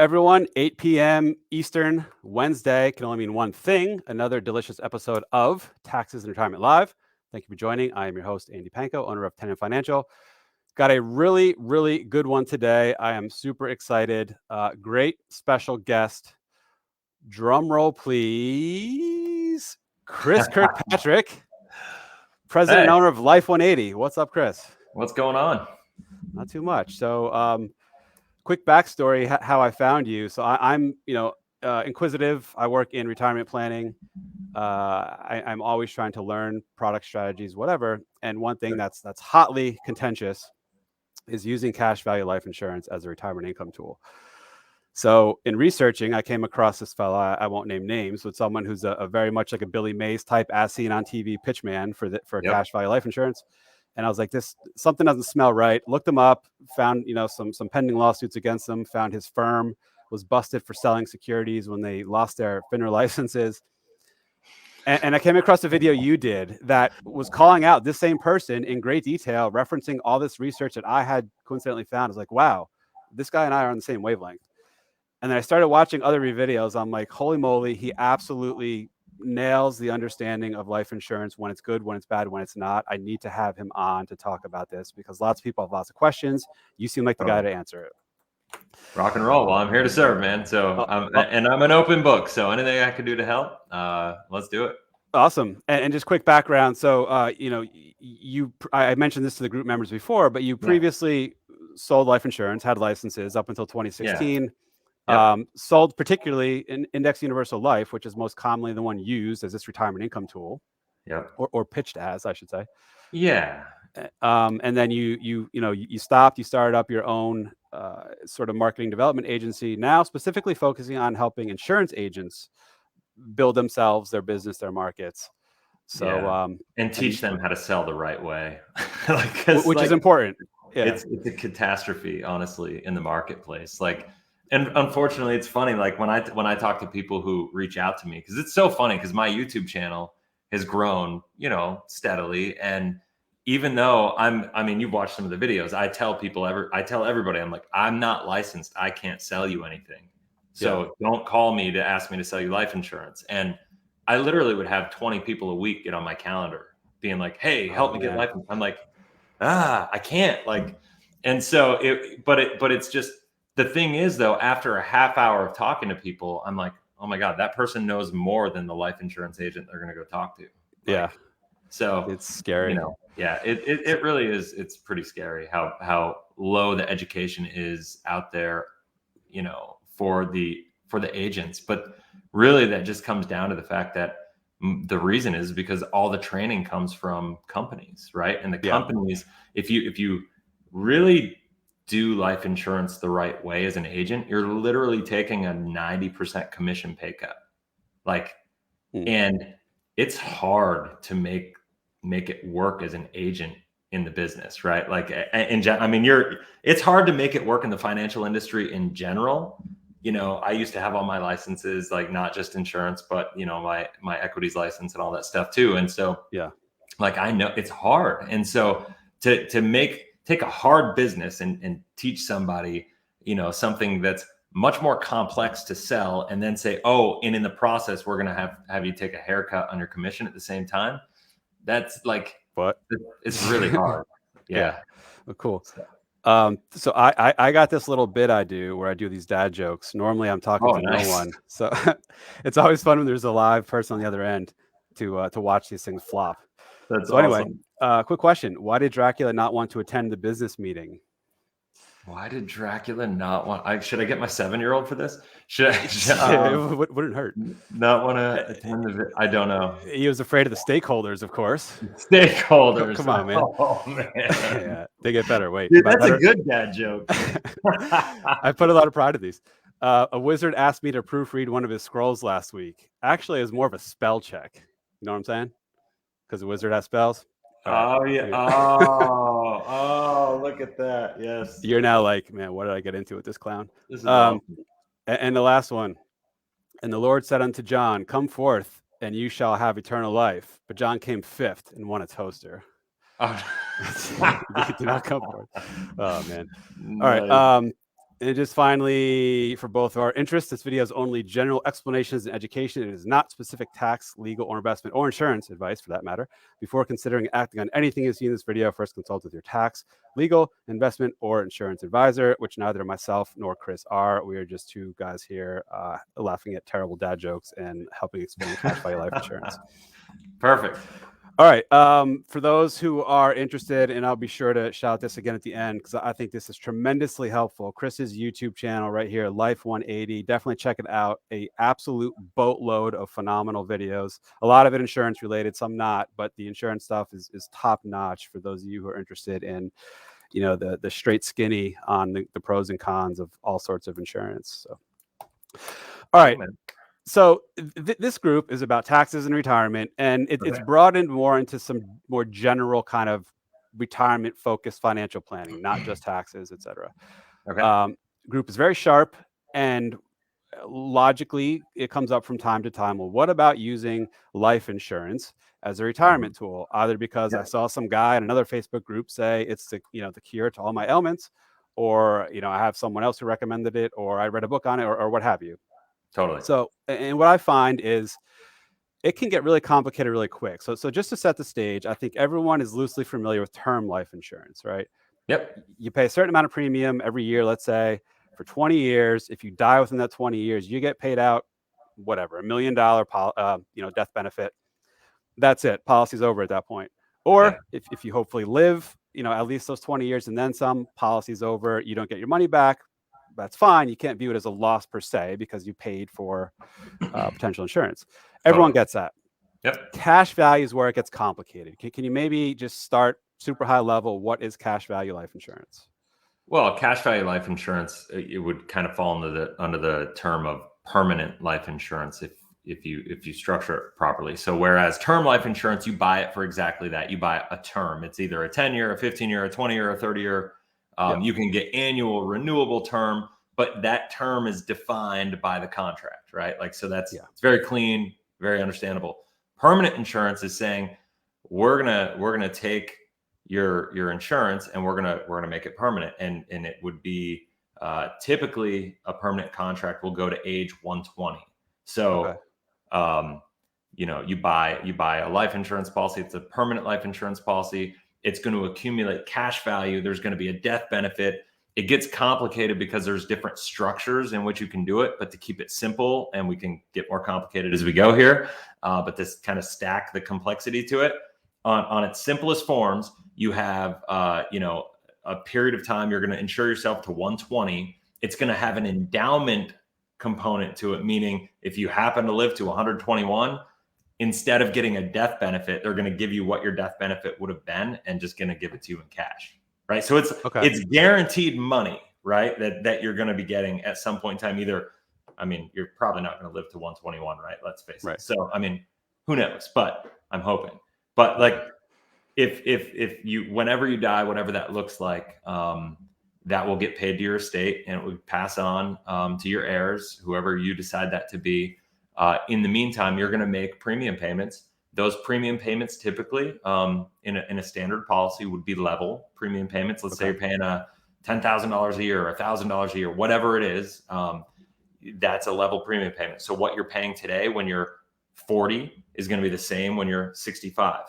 everyone. 8 p.m. Eastern, Wednesday can only mean one thing. Another delicious episode of Taxes and Retirement Live. Thank you for joining. I am your host, Andy Panko, owner of Tenant Financial. Got a really, really good one today. I am super excited. Great special guest. Drum roll, please. Chris Kirkpatrick, president and owner of Life 180. What's up, Chris? What's going on? Not too much. So, quick backstory, how I found you. So I'm, inquisitive. I work in retirement planning. I'm always trying to learn product strategies, whatever. And one thing that's hotly contentious is using cash value life insurance as a retirement income tool. So in researching, I came across this fella. I won't name names, but someone who's a very much like a Billy Mays type, as seen on TV, pitch man for cash value life insurance. And I was like, something doesn't smell right. Looked him up, found some pending lawsuits against him. Found his firm was busted for selling securities when they lost their FINRA licenses. And I came across a video you did that was calling out this same person in great detail, referencing all this research that I had coincidentally found. I was like, wow, this guy and I are on the same wavelength. And then I started watching other videos. I'm like, holy moly, he absolutely nails the understanding of life insurance, when it's good, when it's bad, when it's not. I need to have him on to talk about this because lots of people have lots of questions. You seem like the guy to answer it. Rock and roll. Well, I'm here to serve, man. So I'm an open book. So anything I can do to help, let's do it. Awesome. And just quick background. So, I mentioned this to the group members before, but you previously sold life insurance, had licenses up until 2016. Sold particularly in Index Universal Life, which is most commonly the one used as this retirement income tool, or pitched as, I should say. And then you stopped. You started up your own sort of marketing development agency, now specifically focusing on helping insurance agents build themselves, their business, their markets. So and teach them how to sell the right way, which is important. Yeah. It's a catastrophe, honestly, in the marketplace. And unfortunately, it's funny. Like when I talk to people who reach out to me, because it's so funny, because my YouTube channel has grown, steadily. And even though you've watched some of the videos, I tell everybody, I'm like, I'm not licensed. I can't sell you anything. So don't call me to ask me to sell you life insurance. And I literally would have 20 people a week get on my calendar being like, hey, help me get life insurance. I'm like, I can't. And so it's just, the thing is, though, after a half hour of talking to people, I'm like, oh my God, that person knows more than the life insurance agent they're going to go talk to. So it's scary. It really is. It's pretty scary how low the education is out there, for the agents. But really, that just comes down to the fact that the reason is because all the training comes from companies, right? And the companies, if you really do life insurance the right way as an agent, you're literally taking a 90% commission pay cut. And it's hard to make it work as an agent in the business, right? It's hard to make it work in the financial industry in general. I used to have all my licenses, not just insurance, but my equities license and all that stuff too. And so, I know it's hard. And so to take a hard business and teach somebody, something that's much more complex to sell, and then say, oh, and in the process, we're going to have you take a haircut on your commission at the same time. That's it's really hard. Well, cool. So I got this little bit I do where I do these dad jokes. Normally I'm talking to no one. So it's always fun when there's a live person on the other end to watch these things flop. That's so awesome. Anyway, quick question. Why did Dracula not want to attend the business meeting? Why did Dracula not want? Should I get my 7-year-old for this? It wouldn't hurt. Not want to attend I don't know. He was afraid of the stakeholders, of course. Stakeholders. Come on, man. Oh man. They get better. Wait, dude, that's a good dad joke. I put a lot of pride in these. A wizard asked me to proofread one of his scrolls last week. Actually, it was more of a spell check. You know what I'm saying? Because the wizard has spells. Yeah. Oh, look at that. Yes. You're now like, man, what did I get into with this clown? This is awesome. And the last one. And the Lord said unto John, come forth, and you shall have eternal life. But John came fifth and won a toaster. He did not come forth. Oh, man. All right. And just finally, for both our interests, this video is only general explanations and education. It is not specific tax, legal, or investment, or insurance advice for that matter. Before considering acting on anything you see in this video, first consult with your tax, legal, investment, or insurance advisor, which neither myself nor Chris are. We are just two guys here laughing at terrible dad jokes and helping explain cash value life insurance. Perfect. All right. For those who are interested, and I'll be sure to shout this again at the end because I think this is tremendously helpful. Chris's YouTube channel right here, Life 180. Definitely check it out. A absolute boatload of phenomenal videos. A lot of it insurance related, some not, but the insurance stuff is top notch for those of you who are interested in, the straight skinny on the pros and cons of all sorts of insurance. So, all right. So this group is about taxes and retirement, and it's broadened more into some more general kind of retirement-focused financial planning, not just taxes, etc. Okay. Group is very sharp, and logically, it comes up from time to time. Well, what about using life insurance as a retirement tool? Either because I saw some guy in another Facebook group say it's the cure to all my ailments, or I have someone else who recommended it, or I read a book on it, or what have you. Totally. So, and what I find is it can get really complicated really quick. So just to set the stage, I think everyone is loosely familiar with term life insurance, right? Yep. You pay a certain amount of premium every year, let's say for 20 years. If you die within that 20 years, you get paid out, whatever, $1 million, death benefit. That's it. Policy's over at that point. Or if you hopefully live, at least those 20 years and then some, policy's over. You don't get your money back. That's fine. You can't view it as a loss per se because you paid for potential insurance. Everyone gets that. Yep. Cash value is where it gets complicated. Can you maybe just start super high level? What is cash value life insurance? Well, cash value life insurance, it would kind of fall under the term of permanent life insurance if you structure it properly. So whereas term life insurance, you buy it for exactly that. You buy a term. It's either a 10-year, a 15-year, a 20-year, a 30-year. You can get annual renewable term, but that term is defined by the contract, right? Like, so it's very clean, very understandable. Permanent insurance is saying we're gonna take your insurance and we're gonna make it permanent, and it would be typically a permanent contract will go to age 120. So you buy a life insurance policy. It's a permanent life insurance policy. It's going to accumulate cash value. There's going to be a death benefit. It gets complicated because there's different structures in which you can do it, but to keep it simple, and we can get more complicated as we go here, but this kind of stack the complexity to it. On its simplest forms, you have, a period of time, you're going to insure yourself to 120. It's going to have an endowment component to it, meaning if you happen to live to 121, instead of getting a death benefit, they're going to give you what your death benefit would have been and just going to give it to you in cash, right? So it's guaranteed money, right? That you're going to be getting at some point in time. Either, you're probably not going to live to 121, right? Let's face it. So, who knows? But I'm hoping. But like, if you, whenever you die, whatever that looks like, that will get paid to your estate, and it would pass on to your heirs, whoever you decide that to be. In the meantime, you're going to make premium payments. Those premium payments typically in a standard policy would be level premium payments. Let's say you're paying $10,000 a year or $1,000 a year, whatever it is. That's a level premium payment. So what you're paying today when you're 40 is going to be the same when you're 65.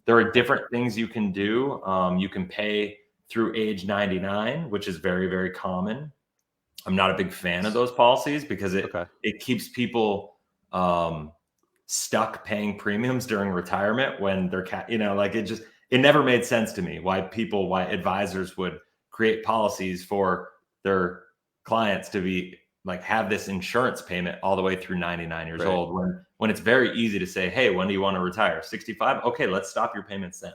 There are different things you can do. You can pay through age 99, which is very, very common. I'm not a big fan of those policies because it keeps people stuck paying premiums during retirement when they're, it never made sense to me why advisors would create policies for their clients to be like, have this insurance payment all the way through 99 years old when it's very easy to say, hey, when do you want to retire? 65? Okay, let's stop your payments then.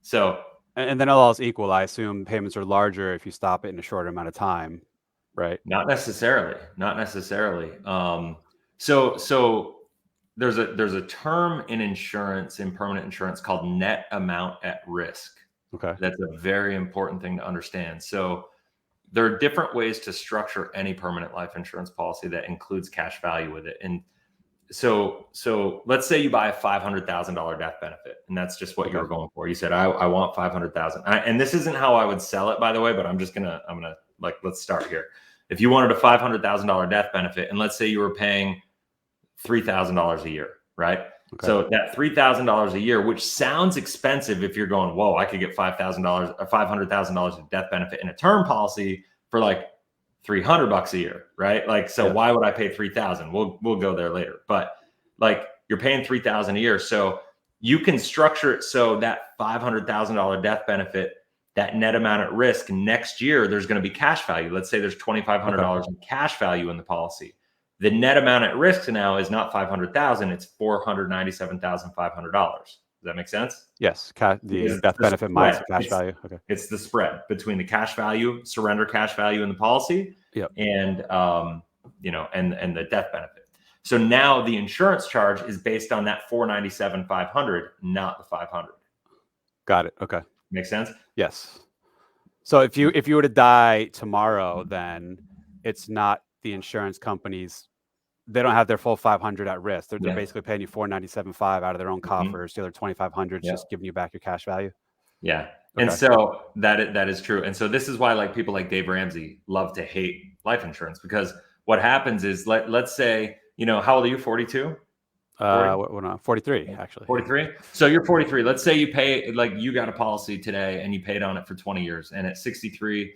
So. And then all else equal, I assume payments are larger if you stop it in a shorter amount of time, right? Not necessarily. So there's a term in insurance, in permanent insurance, called net amount at risk. Okay. That's a very important thing to understand. So there are different ways to structure any permanent life insurance policy that includes cash value with it. And so let's say you buy a $500,000 death benefit, and that's just what you were going for. You said, I want $500,000. And this isn't how I would sell it, by the way, but I'm gonna like, let's start here. If you wanted a $500,000 death benefit, and let's say you were paying $3,000 a year, right? Okay. So that $3,000 a year, which sounds expensive if you're going, whoa, I could get $5,000 or $500,000 of death benefit in a term policy for like $300 a year, right? Like, so why would I pay $3,000? We'll go there later. But like, you're paying $3,000 a year, so you can structure it so that $500,000 death benefit, that net amount at risk next year, there's going to be cash value. Let's say there's $2,500 in cash value in the policy. The net amount at risk now is not $500,000; it's $497,500. Does that make sense? Yes. The death benefit minus the cash value. Okay. It's the spread between the cash value, surrender cash value in the policy, and and the death benefit. So now the insurance charge is based on that $497,500, not the $500. Got it. Okay. Make sense? Yes. So if you were to die tomorrow, then it's not the insurance companies. They don't have their full 500 at risk. They're basically paying you 497.5 out of their own coffers. The other 2,500 is just giving you back your cash value. Yeah. Okay. And so that is true. And so this is why like people like Dave Ramsey love to hate life insurance, because what happens is let's say, how old are you? 42? 43 actually. 43. So you're 43. Let's say you pay, like, you got a policy today and you paid on it for 20 years. And at 63,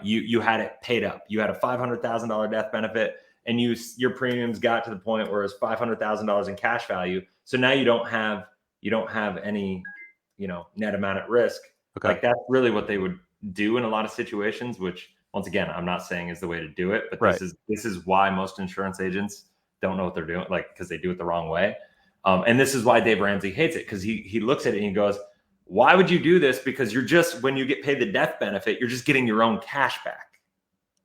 you had it paid up. You had a $500,000 death benefit, and your premiums got to the point where it's $500,000 in cash value. So now you don't have any, net amount at risk. Okay. Like, that's really what they would do in a lot of situations, which, once again, I'm not saying is the way to do it, but this is why most insurance agents don't know what they're doing, like, because they do it the wrong way. And this is why Dave Ramsey hates it, because he looks at it and he goes, why would you do this? Because you're just, when you get paid the death benefit, you're just getting your own cash back,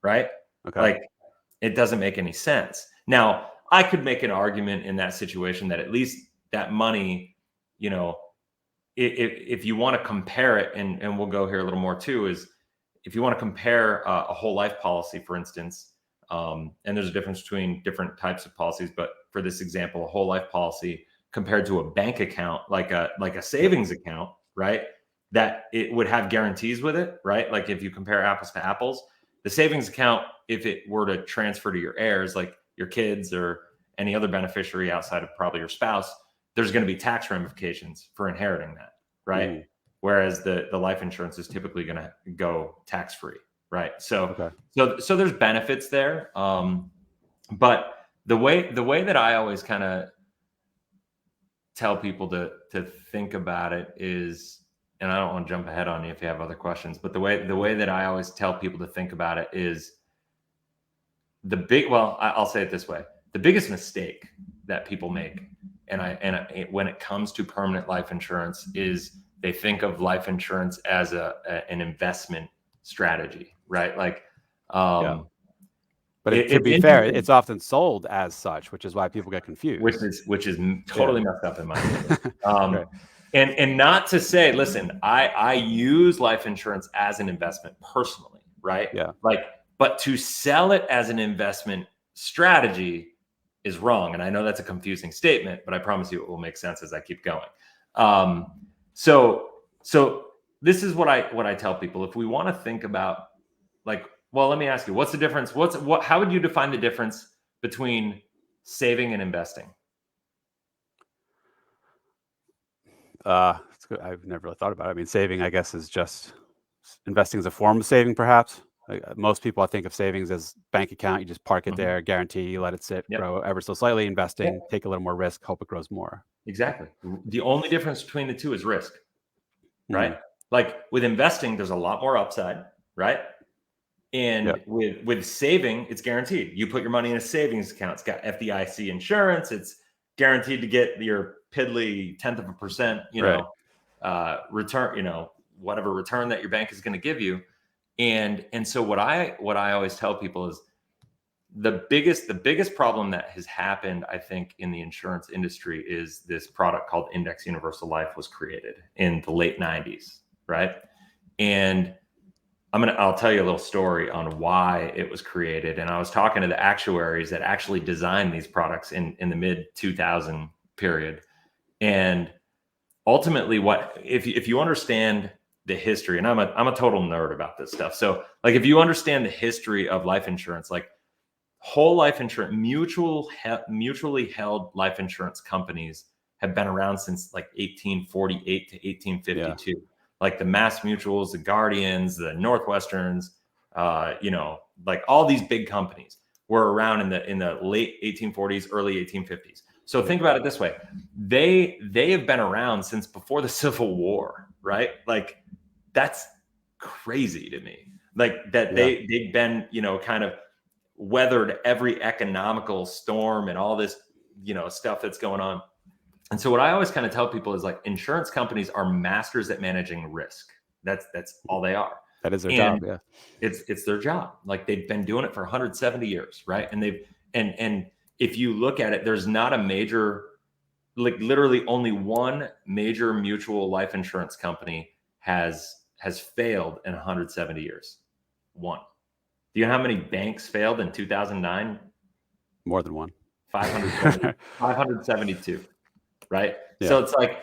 right? Okay. Like, it doesn't make any sense. Now, I could make an argument in that situation that at least that money, if you want to compare it, and we'll go here a little more too, is if you want to compare a whole life policy, for instance, and there's a difference between different types of policies, but for this example, a whole life policy compared to a bank account, like a savings account, right? That it would have guarantees with it, right? Like, if you compare apples to apples, the savings account, if it were to transfer to your heirs, like your kids or any other beneficiary outside of probably your spouse, there's going to be tax ramifications for inheriting that, right? Whereas the life insurance is typically going to go tax-free, right? So there's benefits there. But the way that I always kind of tell people to think about it is, and I don't want to jump ahead on you if you have other questions, but the way that I always tell people to think about it is I'll say it this way: the biggest mistake that people make, when it comes to permanent life insurance, is they think of life insurance as an investment strategy, right? Like, but to be fair, it's often sold as such, which is why people get confused. Which is totally messed up in my opinion. And not to say, listen, I use life insurance as an investment personally, right? Yeah. But to sell it as an investment strategy is wrong. And I know that's a confusing statement, but I promise you it will make sense as I keep going. So this is what I tell people. If we want to think about, like, well, let me ask you, what's the difference? How would you define the difference between saving and investing? It's good. I've never really thought about it. I mean, saving, I guess, is just investing as a form of saving, perhaps. Like, most people, I think of savings as bank account. You just park it there, guarantee, you let it sit, grow ever so slightly. Investing, take a little more risk, hope it grows more. Exactly. The only difference between the two is risk, right? Like, with investing, there's a lot more upside, right? And with saving, it's guaranteed. You put your money in a savings account. It's got FDIC insurance. It's guaranteed to get your piddly 0.1%, return, whatever return that your bank is going to give you. And so what I always tell people is the biggest problem that has happened, I think, in the insurance industry is this product called Index Universal Life was created in the late 90s, right? And I'll tell you a little story on why it was created. And I was talking to the actuaries that actually designed these products in the mid 2000 period. And ultimately, if you understand the history, and I'm a total nerd about this stuff. So like if you understand the history of life insurance, like whole life insurance, mutually held life insurance companies have been around since like 1848 to 1852. Yeah. Like the Mass Mutuals, the Guardians, the Northwesterns, like all these big companies were around in the late 1840s, early 1850s. So think about it this way. They have been around since before the Civil War, right? Like that's crazy to me. Like that they've been, kind of weathered every economical storm and all this, stuff that's going on. And so what I always kind of tell people is like insurance companies are masters at managing risk. That's all they are. That is their job. Yeah. It's their job. Like they've been doing it for 170 years. Right. And and if you look at it, there's not a major, like literally only one major mutual life insurance company has failed in 170 years. One. Do you know how many banks failed in 2009? More than one. 572. Right. Yeah. So it's like,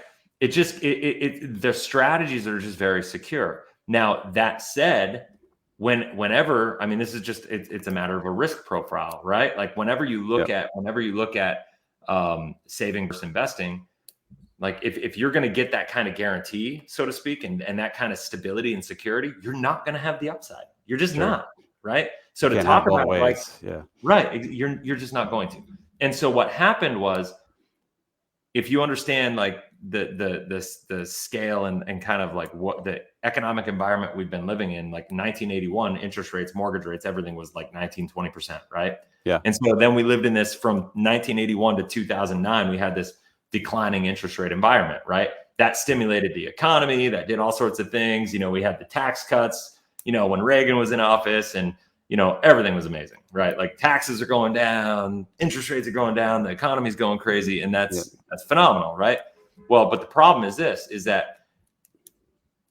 their strategies are just very secure. Now, that said, whenever, I mean, this is just, it's a matter of a risk profile, right? Like whenever you look at saving versus investing, like if you're going to get that kind of guarantee, so to speak, and that kind of stability and security, you're not going to have the upside. You're just not, right? So to talk about it, like, right, you're just not going to. And so what happened was, if you understand like the scale and kind of like what the economic environment we've been living in, like 1981, interest rates, mortgage rates, everything was like 19-20%, right? Yeah. And so then we lived in this from 1981 to 2009, we had this declining interest rate environment, right? That stimulated the economy, that did all sorts of things. We had the tax cuts, when Reagan was in office, and everything was amazing, right? Like taxes are going down, interest rates are going down, the economy's going crazy, and that's phenomenal, right? Well, but the problem is that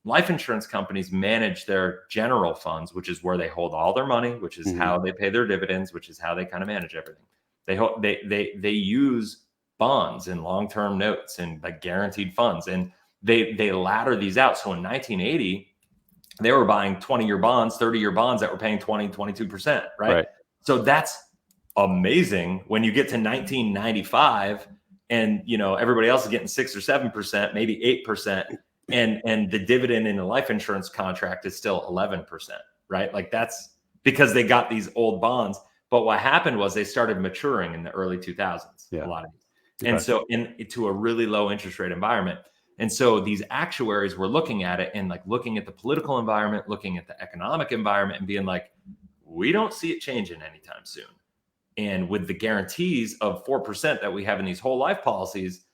life insurance companies manage their general funds, which is where they hold all their money, which is how they pay their dividends, which is how they kind of manage everything. They use bonds and long-term notes and like guaranteed funds, and they ladder these out. So in 1980, they were buying 20-year bonds, 30-year bonds that were paying 20-22%, right? So that's amazing when you get to 1995 and everybody else is getting 6 or 7%, maybe 8%, and the dividend in a life insurance contract is still 11%, right? Like that's because they got these old bonds. But what happened was they started maturing in the early 2000s, a lot of these. And so into a really low interest rate environment. And so these actuaries were looking at it and like looking at the political environment, looking at the economic environment, and being like, we don't see it changing anytime soon. And with the guarantees of 4% that we have in these whole life policies,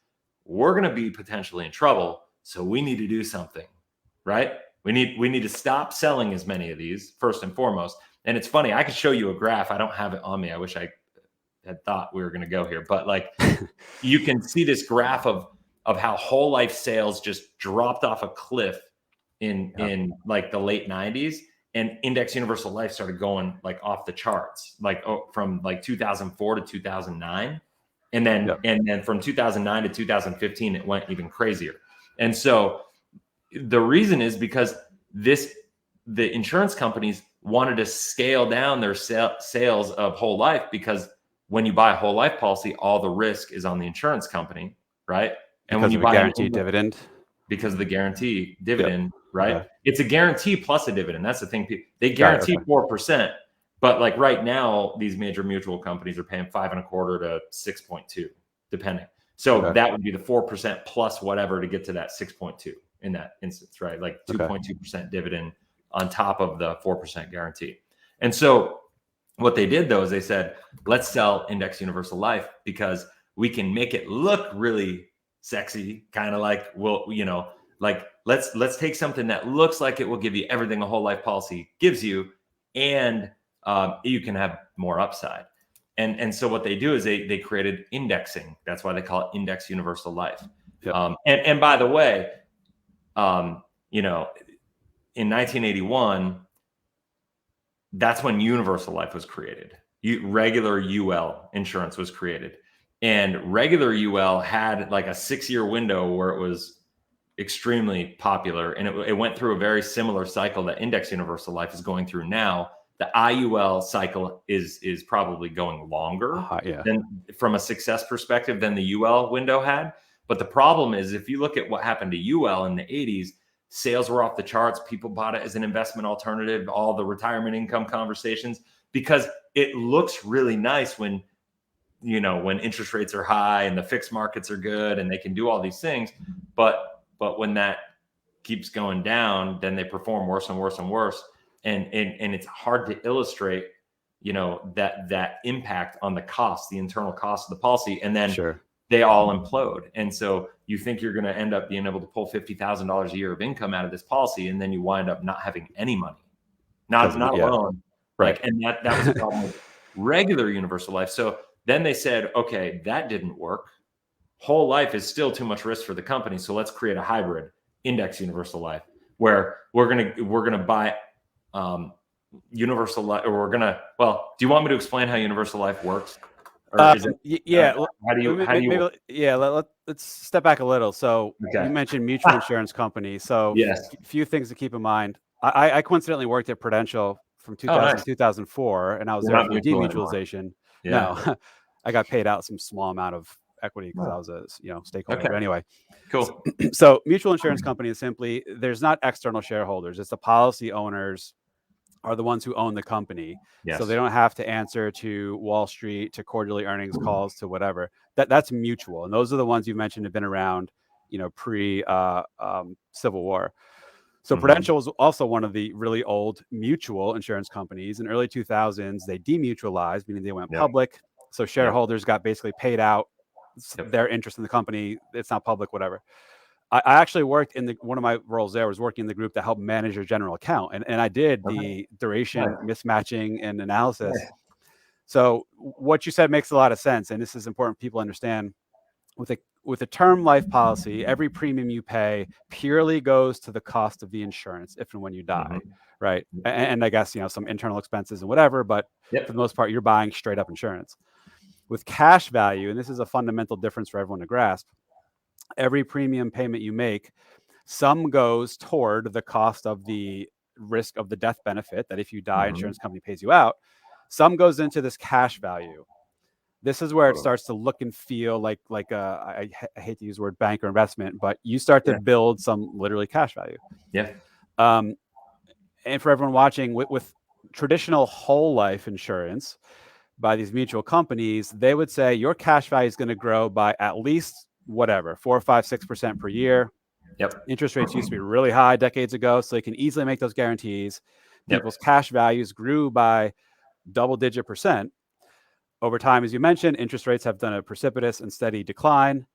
we're going to be potentially in trouble. So we need to do something, right? We need to stop selling as many of these, first and foremost. And it's funny, I could show you a graph. I don't have it on me. I wish I had thought we were going to go here, but like you can see this graph of how whole life sales just dropped off a cliff in like the late 90s, and index universal life started going like off the charts, like from like 2004 to 2009. And then from 2009 to 2015, it went even crazier. And so the reason is because the insurance companies wanted to scale down their sales of whole life, because when you buy a whole life policy, all the risk is on the insurance company, right? And when you buy guaranteed dividend, because of the guarantee dividend, right? It's a guarantee plus a dividend. That's the thing. They guarantee 4%, but like right now, these major mutual companies are paying 5.25% to 6.2, depending. So that would be the 4% plus whatever to get to that 6.2 in that instance, right? Like 2.2% dividend on top of the 4% guarantee. And so what they did though is they said, let's sell index universal life because we can make it look really sexy, kind of like, well, like let's take something that looks like it will give you everything a whole life policy gives you, and you can have more upside. And so what they do is they created indexing. That's why they call it index universal life. And by the way, in 1981, that's when universal life was created. Regular UL insurance was created. And regular UL had like a 6-year window where it was extremely popular, and it went through a very similar cycle that Index Universal Life is going through now. The IUL cycle is probably going longer than, from a success perspective, than the UL window had. But the problem is, if you look at what happened to UL in the 80s, sales were off the charts. People bought it as an investment alternative, all the retirement income conversations, because it looks really nice when, you know, when interest rates are high and the fixed markets are good and they can do all these things. But when that keeps going down, then they perform worse and worse and worse. And it's hard to illustrate, you know, that impact on the cost, the internal cost of the policy. And then they all implode. And so you think you're going to end up being able to pull $50,000 a year of income out of this policy, and then you wind up not having any money, not alone. Right. Like, and that was a problem with regular universal life. So then they said, okay, that didn't work. Whole life is still too much risk for the company. So let's create a hybrid Index Universal Life, where we're gonna buy universal life, or we're gonna. Well, do you want me to explain how universal life works? Or is it, how do you? Let's step back a little. So you mentioned mutual insurance companies. So yes, a few things to keep in mind. I coincidentally worked at Prudential from 2000 to 2004, and I was there for demutualization. Yeah. No, I got paid out some small amount of equity because I was a stakeholder. But anyway, cool. So mutual insurance company is simply, there's not external shareholders. It's the policy owners are the ones who own the company. So they don't have to answer to Wall Street, to quarterly earnings calls, to whatever. That's mutual, and those are the ones you mentioned have been around, you know, pre Civil War. So Prudential was also one of the really old mutual insurance companies. In early 2000s, they demutualized, meaning they went public. So shareholders got basically paid out their interest in the company. It's not public, whatever. I actually worked in one of my roles there was working in the group that helped manage your general account. And I did the duration mismatching and analysis. So what you said makes a lot of sense. And this is important people understand. With a term life policy, every premium you pay purely goes to the cost of the insurance if and when you die, right? And I guess, you know, some internal expenses and whatever, but for the most part, you're buying straight up insurance. With cash value, and this is a fundamental difference for everyone to grasp, every premium payment you make, some goes toward the cost of the risk of the death benefit that if you die, insurance company pays you out. Some goes into this cash value. This is where it starts to look and feel like I hate to use the word bank or investment, but you start to build some literally cash value. And for everyone watching, with traditional whole life insurance by these mutual companies, they would say your cash value is going to grow by at least whatever, 4, 5, 6% per year. Interest rates used to be really high decades ago, so they can easily make those guarantees. People's cash values grew by double-digit percent. Over time, as you mentioned, interest rates have done a precipitous and steady decline.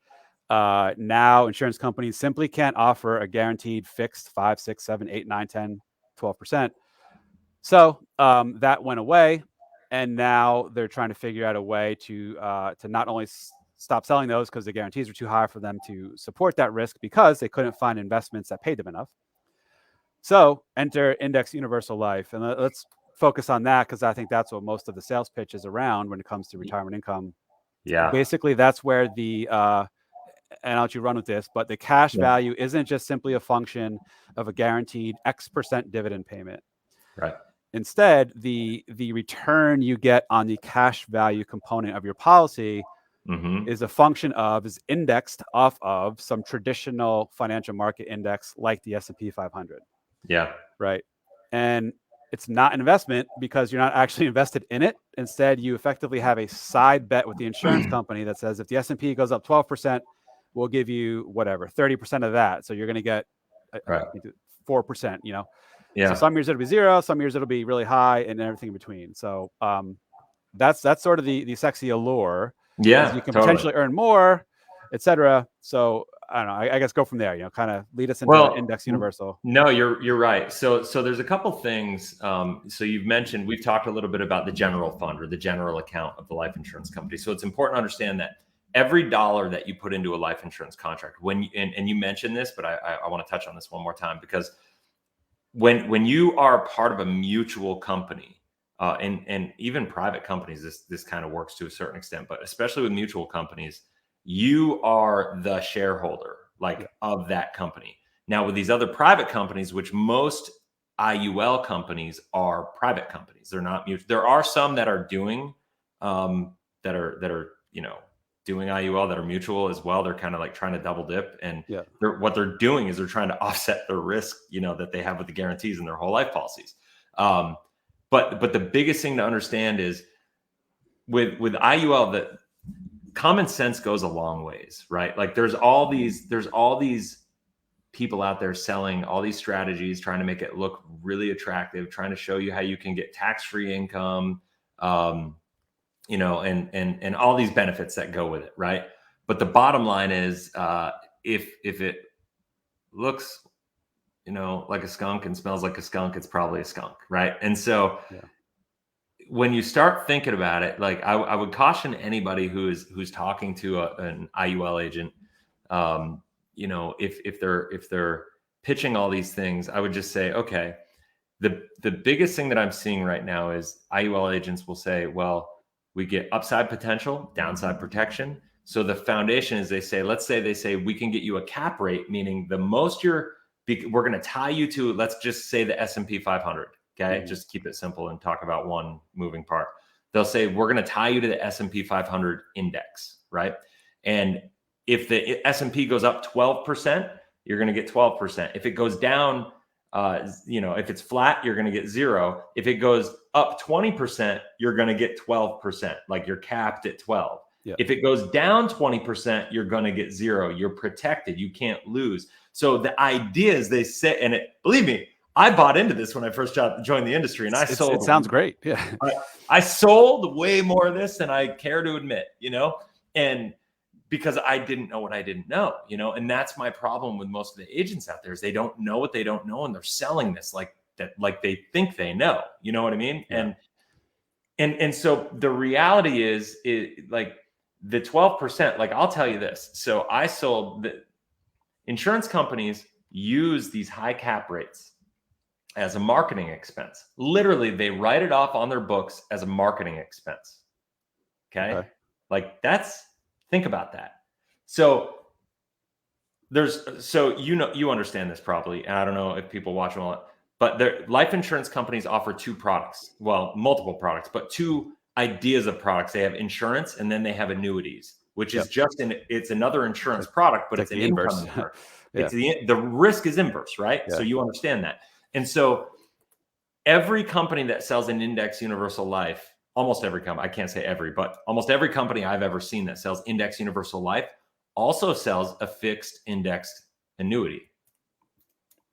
Now, insurance companies simply can't offer a guaranteed fixed 5, 6, 7, 8, 9, 10, 12%. So that went away. And now they're trying to figure out a way to not only stop selling those because the guarantees were too high for them to support that risk because they couldn't find investments that paid them enough. So enter Index Universal Life. And let's focus on that because I think that's what most of the sales pitch is around when it comes to retirement income. Basically, that's where and I'll let you run with this, but the cash value isn't just simply a function of a guaranteed X% dividend payment. Instead, the return you get on the cash value component of your policy is a function of, is indexed off of some traditional financial market index like the S&P 500. Right. And it's not an investment because you're not actually invested in it. Instead, you effectively have a side bet with the insurance company that says if the S&P goes up 12%, we'll give you whatever, 30% of that. So you're going to get 4%, you know. So some years it'll be 0, some years it'll be really high, and everything in between. So that's sort of the sexy allure. You can potentially earn more, etc. So I don't know. I guess go from there. You know, kind of lead us into Index Universal. No, you're right. So there's a couple things. So you've mentioned, we've talked a little bit about the general fund or the general account of the life insurance company. So it's important to understand that every dollar that you put into a life insurance contract, and you mentioned this, but I want to touch on this one more time, because when you are part of a mutual company, and even private companies, this kind of works to a certain extent, but especially with mutual companies, you are the shareholder, of that company. Now with these other private companies, which most IUL companies are private companies, they're not mutual. There are some that are doing that are doing IUL that are mutual as well. They're kind of like trying to double dip, and what they're doing is they're trying to offset the risk, that they have with the guarantees in their whole life policies. But the biggest thing to understand is with IUL, that common sense goes a long ways, right? Like there's all these people out there selling all these strategies, trying to make it look really attractive, trying to show you how you can get tax-free income, and all these benefits that go with it, right? But the bottom line is, if it looks, like a skunk and smells like a skunk, it's probably a skunk, right? And so when you start thinking about it, like I would caution anybody who's talking to an IUL agent, if they're pitching all these things, I would just say, okay, the biggest thing that I'm seeing right now is IUL agents will say, well, we get upside potential, downside protection. So the foundation is let's say they say we can get you a cap rate, meaning the most we're going to tie you to, let's just say the S&P 500. Okay. Just keep it simple and talk about one moving part. They'll say, we're going to tie you to the S&P 500 index. Right. And if the S&P goes up 12%, you're going to get 12%. If it goes down, if it's flat, you're going to get 0. If it goes up 20%, you're going to get 12%. Like you're capped at 12. Yeah. If it goes down 20%, you're going to get 0. You're protected. You can't lose. So the idea is they say, and believe me, I bought into this when I first joined the industry, and I sold. It sounds great. Yeah. I sold way more of this than I care to admit, and because I didn't know what I didn't know, and that's my problem with most of the agents out there is they don't know what they don't know, and they're selling this like they think they know, you know what I mean? Yeah. And so the reality is like the 12%, like I'll tell you this. So I sold the insurance companies use these high cap rates as a marketing expense. Literally, they write it off on their books as a marketing expense. Okay. Like think about that. So you understand this probably, and I don't know if people watch all, but life insurance companies offer two products, well, multiple products, but two ideas of products. They have insurance, and then they have annuities, which is it's another insurance product, but it's an income insurance. It's the risk is inverse, right? Yeah. So you understand that. And so every company that sells an index universal life, almost every company, I can't say every, but almost every company I've ever seen that sells index universal life also sells a fixed indexed annuity.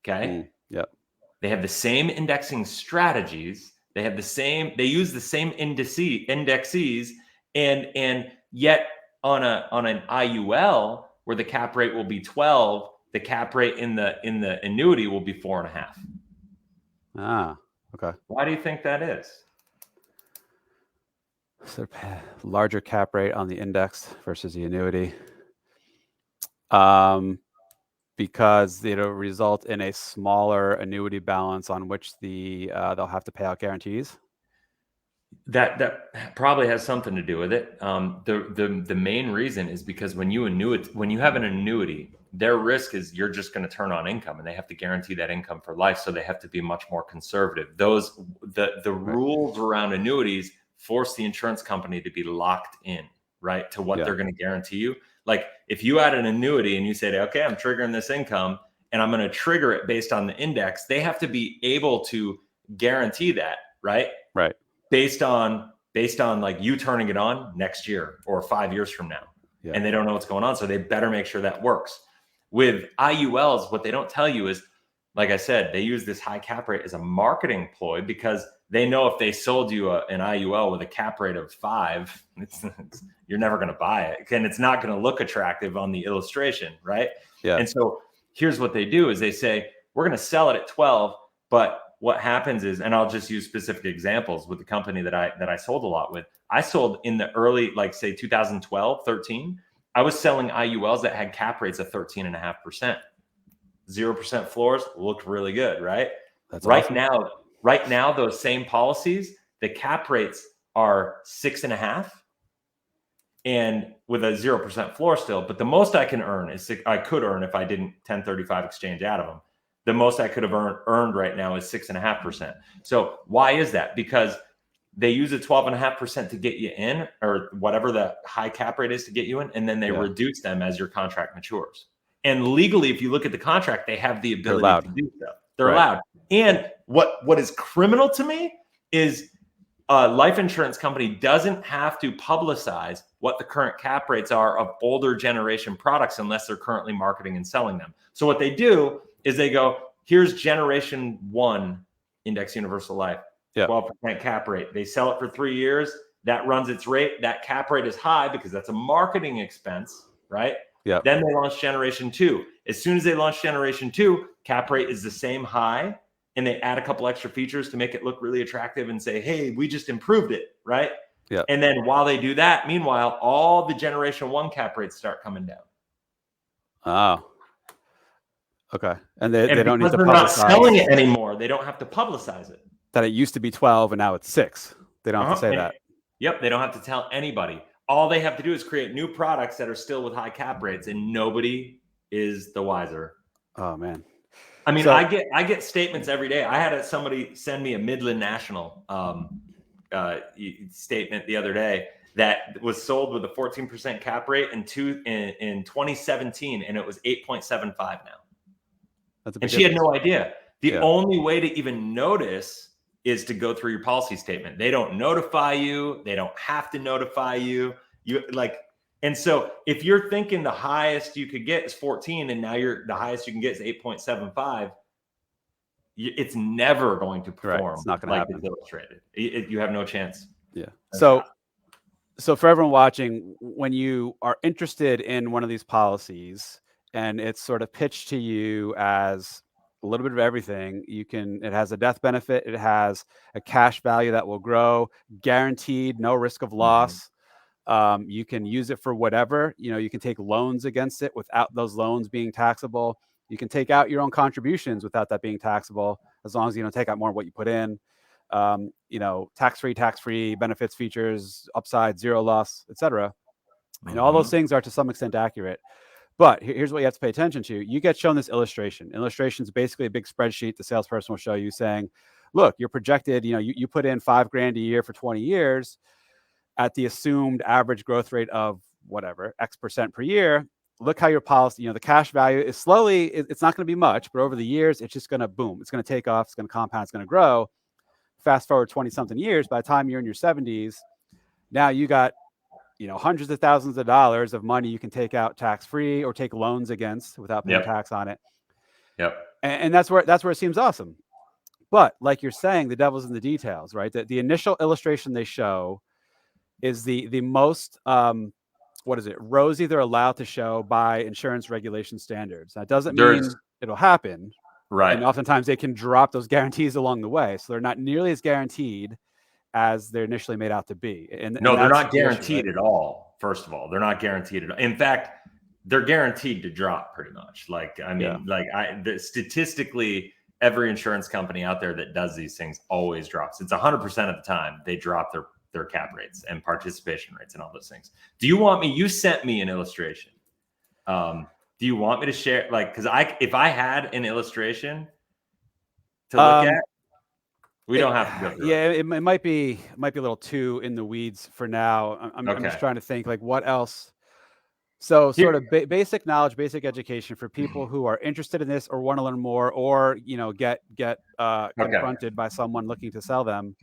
Okay. Yep. They have the same indexing strategies. They use the same indexes, and yet on an IUL where the cap rate will be 12, the cap rate in the annuity will be 4.5. Ah, okay. Why do you think that is? So larger cap rate on the index versus the annuity. Because it'll result in a smaller annuity balance on which they'll have to pay out guarantees. That probably has something to do with it. The main reason is because when you have an annuity, their risk is you're just going to turn on income, and they have to guarantee that income for life. So they have to be much more conservative. The rules around annuities force the insurance company to be locked in, right, to what they're going to guarantee you. Like if you had an annuity and you said, okay, I'm triggering this income and I'm going to trigger it based on the index, they have to be able to guarantee that, right? Right. Based on like you turning it on next year or 5 years from now. Yeah. And they don't know what's going on. So they better make sure that works. With IULs, what they don't tell you is, like I said, they use this high cap rate as a marketing ploy because they know if they sold you an IUL with a cap rate of 5, you're never going to buy it, and it's not going to look attractive on the illustration, right? Yeah. And so here's what they do is they say, we're going to sell it at 12, but what happens is, and I'll just use specific examples with the company that I sold a lot with. I sold in the early, like say 2012, 13, I was selling IULs that had cap rates of 13.5%. 0% floors looked really good, right? That's awesome. Right now, those same policies, the cap rates are 6.5%. and with a 0% floor still. But the most I can earn is I could earn if I didn't 1035 exchange out of them. The most I could have earned right now is 6.5%. So why is that? Because they use a 12.5% to get you in, or whatever the high cap rate is to get you in, and then they reduce them as your contract matures. And legally, if you look at the contract, they have the ability to do so. They're allowed. And what is criminal to me is a life insurance company doesn't have to publicize what the current cap rates are of older generation products unless they're currently marketing and selling them. So what they do is they go, here's generation 1 index universal life, 12% cap rate. They sell it for 3 years. That runs its rate. That cap rate is high because that's a marketing expense, right? Yeah. Then they launch generation 2. As soon as they launch generation 2, cap rate is the same high, and they add a couple extra features to make it look really attractive and say, hey, we just improved it, right? Yeah. And then while they do that, meanwhile, all the generation 1 cap rates start coming down. Oh. Okay. And they don't need to publicize. They're not selling it anymore. They don't have to publicize it. That it used to be 12 and now it's 6. They don't have to say that. Yep. They don't have to tell anybody. All they have to do is create new products that are still with high cap rates, and nobody is the wiser. Oh man. I mean, I get statements every day. I had somebody send me a Midland National statement the other day that was sold with a 14% cap rate in 2017, and it was 8.75 now. And she had no idea. The only way to even notice is to go through your policy statement. They don't notify you. They don't have to notify you. And so if you're thinking the highest you could get is 14, and now the highest you can get is 8.75, it's never going to perform. It's not going to happen. It's illustrated. You have no chance. Yeah. So for everyone watching, when you are interested in one of these policies and it's sort of pitched to you as a little bit of everything, it has a death benefit, it has a cash value that will grow, guaranteed, no risk of loss. You can use it for whatever, you can take loans against it without those loans being taxable. You can take out your own contributions without that being taxable, as long as you don't take out more of what you put in. Tax-free benefits, features, upside, zero loss, etc. And all those things are to some extent accurate. But here's what you have to pay attention to. You get shown this illustration. Illustration is basically a big spreadsheet the salesperson will show you saying, look, you're projected, you put in $5,000 a year for 20 years at the assumed average growth rate of whatever, X percent per year. Look how your policy, the cash value is slowly, it's not going to be much, but over the years, it's just going to boom. It's going to take off. It's going to compound. It's going to grow. Fast forward 20 something years, by the time you're in your 70s, now you got, hundreds of thousands of dollars of money you can take out tax-free or take loans against without paying tax on it. Yep. And that's where it seems awesome. But like you're saying, the devil's in the details, right? The initial illustration they show is the most, rosy they're allowed to show by insurance regulation standards. That doesn't mean it'll happen. Right. And oftentimes they can drop those guarantees along the way. So they're not nearly as guaranteed as they're initially made out to be. And they're not guaranteed at all. First of all, they're not guaranteed at all. In fact, they're guaranteed to drop pretty much. Statistically, every insurance company out there that does these things always drops. It's 100% of the time they drop their cap rates and participation rates and all those things. Do you want me? You sent me an illustration. Do you want me to share? Because if I had an illustration to look at, we don't have to go through it. It might be a little too in the weeds for now. I'm just trying to think what else. So sort of basic knowledge, basic education for people who are interested in this or want to learn more, or get confronted by someone looking to sell them.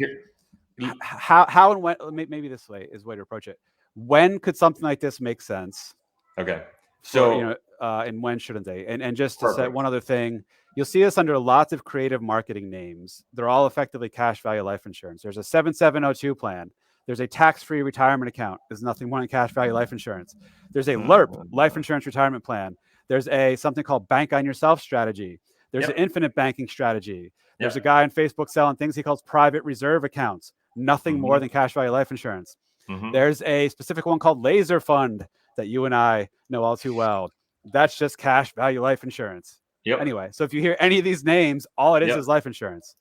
How and when? Maybe this way is the way to approach it. When could something like this make sense? Okay. So and when shouldn't they? And just to say one other thing, you'll see this under lots of creative marketing names. They're all effectively cash value life insurance. There's a 7702 plan. There's a tax-free retirement account. There's nothing more than cash value life insurance. There's a LIRP, life insurance retirement plan. There's something called bank on yourself strategy. There's an infinite banking strategy. There's a guy on Facebook selling things he calls private reserve accounts. Nothing more than cash value life insurance. There's a specific one called laser fund that you and I know all too well. That's just cash value life insurance. Anyway, so if you hear any of these names, all it is life insurance.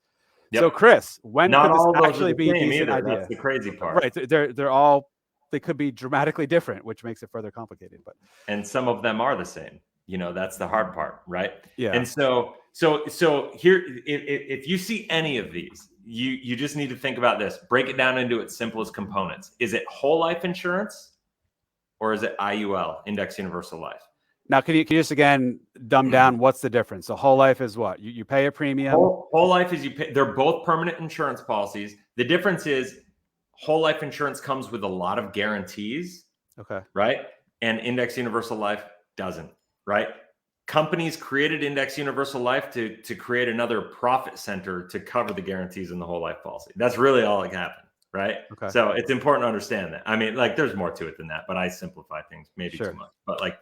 So Chris, when could this actually be a decent idea? That's the crazy part. Right. They're all they could be dramatically different, which makes it further complicated. But and some of them are the same. That's the hard part, right? yeah. And so here, if you see any of these, you just need to think about this. Break it down into its simplest components. Is it whole life insurance, or is it IUL, Index Universal Life? Now, can you just again dumb down what's the difference? So whole life is what? You pay a premium. Whole life is you pay. They're both permanent insurance policies. The difference is whole life insurance comes with a lot of guarantees. Okay. Right? And Index Universal Life doesn't. Right? Companies created Index Universal Life to create another profit center to cover the guarantees in the whole life policy. That's really all that happened. Right? Okay. So it's important to understand that. I mean, like, there's more to it than that, but I simplify things maybe too much. But like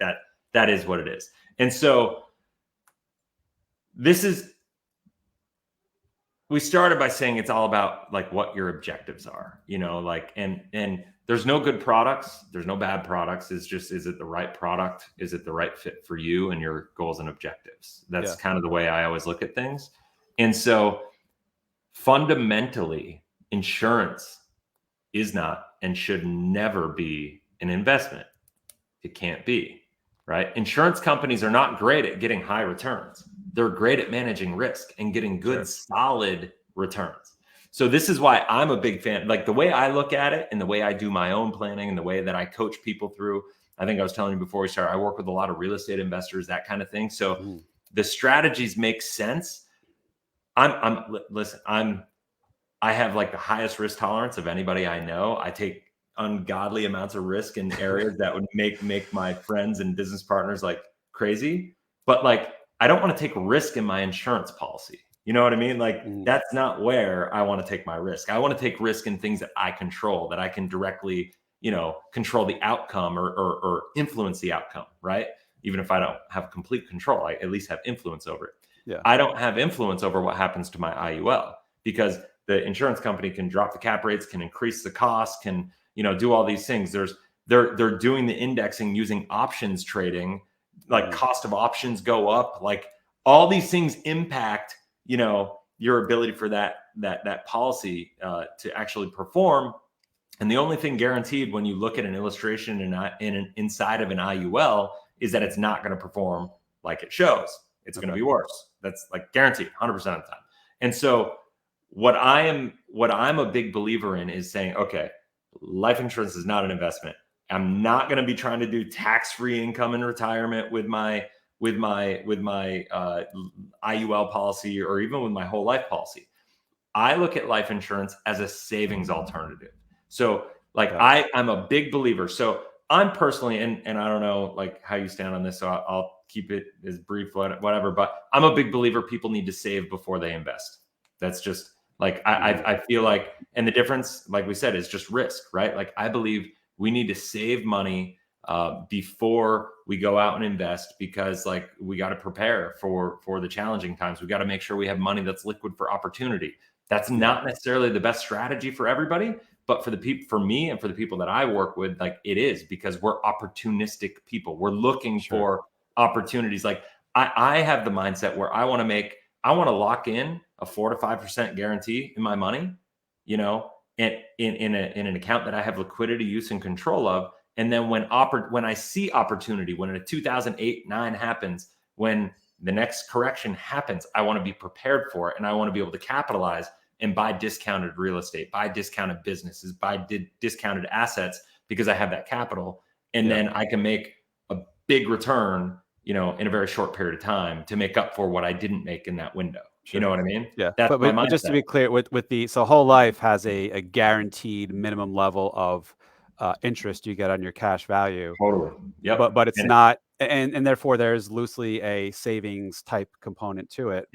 that is what it is. And so we started by saying it's all about like what your objectives are, like, and there's no good products. There's no bad products. It's just, is it the right product? Is it the right fit for you and your goals and objectives? That's kind of the way I always look at things. And so fundamentally, insurance is not and should never be an investment. It can't be, right? Insurance companies are not great at getting high returns. They're great at managing risk and getting good, solid returns. So this is why I'm a big fan. Like, the way I look at it and the way I do my own planning and the way that I coach people through, I think I was telling you before we started, I work with a lot of real estate investors, that kind of thing. So the strategies make sense. I have like the highest risk tolerance of anybody I know. I take ungodly amounts of risk in areas that would make my friends and business partners like crazy. But like, I don't want to take risk in my insurance policy. You know what I mean? Like, that's not where I want to take my risk. I want to take risk in things that I control, that I can directly, control the outcome or influence the outcome, right? Even if I don't have complete control, I at least have influence over it. Yeah. I don't have influence over what happens to my IUL, because the insurance company can drop the cap rates, can increase the cost, can, do all these things. They're doing the indexing using options trading, like cost of options go up, like all these things impact, your ability for that policy to actually perform. And the only thing guaranteed when you look at an illustration inside of an IUL is that it's not going to perform like it shows. It's going to be worse. That's like guaranteed 100% of the time. And so what I'm a big believer in is saying, okay, life insurance is not an investment. I'm not going to be trying to do tax-free income in retirement with my IUL policy, or even with my whole life policy. I look at life insurance as a savings alternative. So like, I'm a big believer. So I'm personally, and I don't know like how you stand on this, so I'll keep it as brief, whatever, but I'm a big believer people need to save before they invest. That's just like, I feel like, and the difference, like we said, is just risk, right? Like, I believe we need to save money before we go out and invest, because like, we got to prepare for the challenging times. We got to make sure we have money that's liquid for opportunity. That's not necessarily the best strategy for everybody, but for me and for the people that I work with, like, it is, because we're opportunistic people. We're looking for opportunities. Like, I have the mindset where I want to lock in a 4 to 5% guarantee in my money, and in an account that I have liquidity, use, and control of. And then when I see opportunity, when a 2008-9 happens, when the next correction happens, I want to be prepared for it, and I want to be able to capitalize and buy discounted real estate, buy discounted businesses, buy discounted assets, because I have that capital, and then I can make a big return, in a very short period of time to make up for what I didn't make in that window. You know what I mean? Yeah. That's my mindset. But just to be clear, so whole life has a guaranteed minimum level of interest you get on your cash value. Totally. Yep. But it's not, and therefore there's loosely a savings type component to it.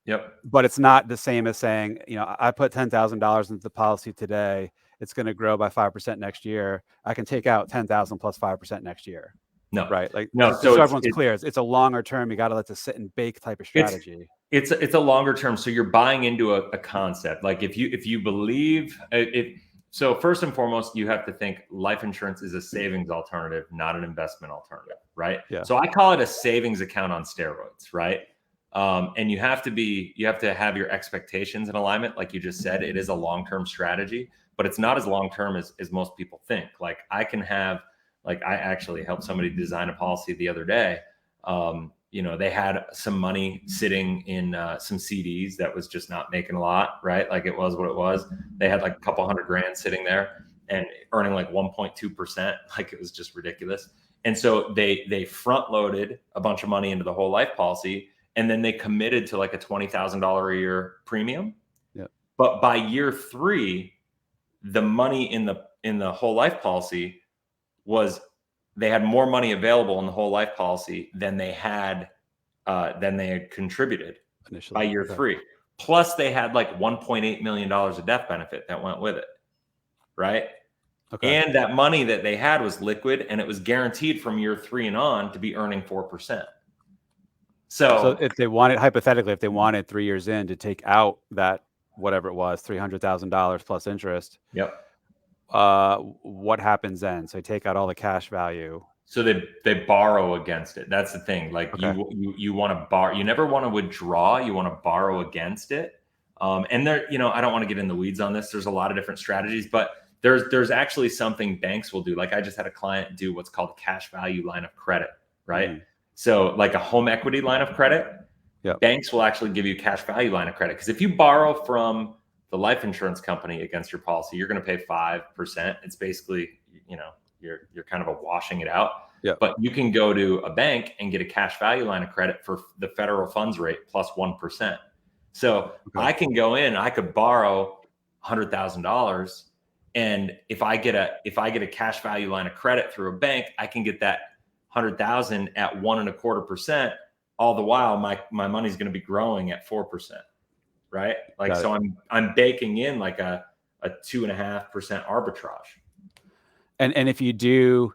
Yep. But it's not the same as saying, I put $10,000 into the policy today. It's going to grow by 5% next year. I can take out 10,000 plus 5% next year. No. Right. Like, no. So everyone's clear. It's a longer term. You got to let it sit and bake type of strategy. It's a longer term. So you're buying into a concept. Like, if you believe it. So first and foremost, you have to think life insurance is a savings alternative, not an investment alternative, right? Yeah. So I call it a savings account on steroids, right? And you have to have your expectations in alignment. Like you just said, it is a long-term strategy, but it's not as long-term as most people think. Like I actually helped somebody design a policy the other day. They had some money sitting in some CDs that was just not making a lot, right? Like it was what it was. They had like a couple $100,000 sitting there and earning like 1.2%. Like it was just ridiculous. And so they front loaded a bunch of money into the whole life policy, and then they committed to like a $20,000 a year premium. Yeah. But by year 3, the money in the whole life policy they had more money available in the whole life policy than they had contributed initially by year 3. Plus they had like $1.8 million of death benefit that went with it. Right. Okay. And that money that they had was liquid, and it was guaranteed from year 3 and on to be earning 4%. So if they wanted, hypothetically, if they wanted 3 years in to take out that, whatever it was, $300,000 plus interest. Yep. What happens then? So they take out all the cash value. So they borrow against it. That's the thing. Like you want to borrow. You never want to withdraw. You want to borrow against it. And there, I don't want to get in the weeds on this. There's a lot of different strategies, but there's actually something banks will do. Like I just had a client do what's called a cash value line of credit, right? Mm. So like a home equity line of credit, banks will actually give you a cash value line of credit. Because if you borrow from the life insurance company against your policy, you're going to pay 5%. It's basically, you're kind of washing it out. Yeah. But you can go to a bank and get a cash value line of credit for the federal funds rate plus 1%. So I can go in, I could borrow $100,000. And if I get a cash value line of credit through a bank, I can get that 100,000 at 1.25%. All the while, my money's going to be growing at 4%, right? Like so, I'm baking in like a 2.5% arbitrage. And if you do,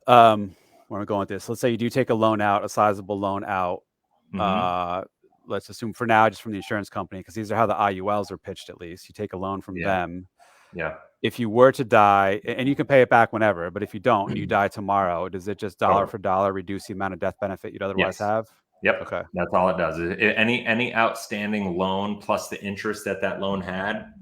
where am I going with this? Let's say you do take a loan out, a sizable loan out. Mm-hmm. Let's assume for now, just from the insurance company, because these are how the IULs are pitched. At least you take a loan from them. Yeah. If you were to die, and you can pay it back whenever, but if you don't, and you die tomorrow, does it just dollar for dollar reduce the amount of death benefit you'd otherwise have? Yep. Okay. That's all it does. Any outstanding loan plus the interest that loan had,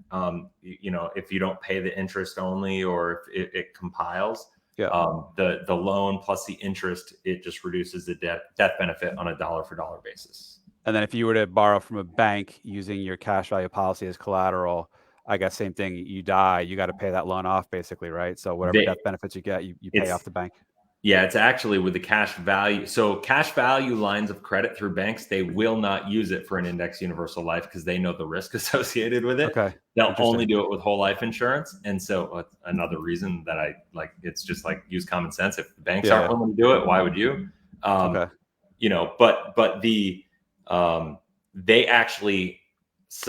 if you don't pay the interest only, or if it compiles, the loan plus the interest, it just reduces the death benefit on a dollar for dollar basis. And then if you were to borrow from a bank using your cash value policy as collateral, I guess same thing. You die, you got to pay that loan off, basically, right? So whatever death benefits you get, you pay off the bank. Yeah, it's actually with the cash value. So cash value lines of credit through banks, they will not use it for an index universal life because they know the risk associated with it. Okay. They'll only do it with whole life insurance. And so another reason that I like, it's just like use common sense. If the banks aren't willing to do it, why would you? But they actually,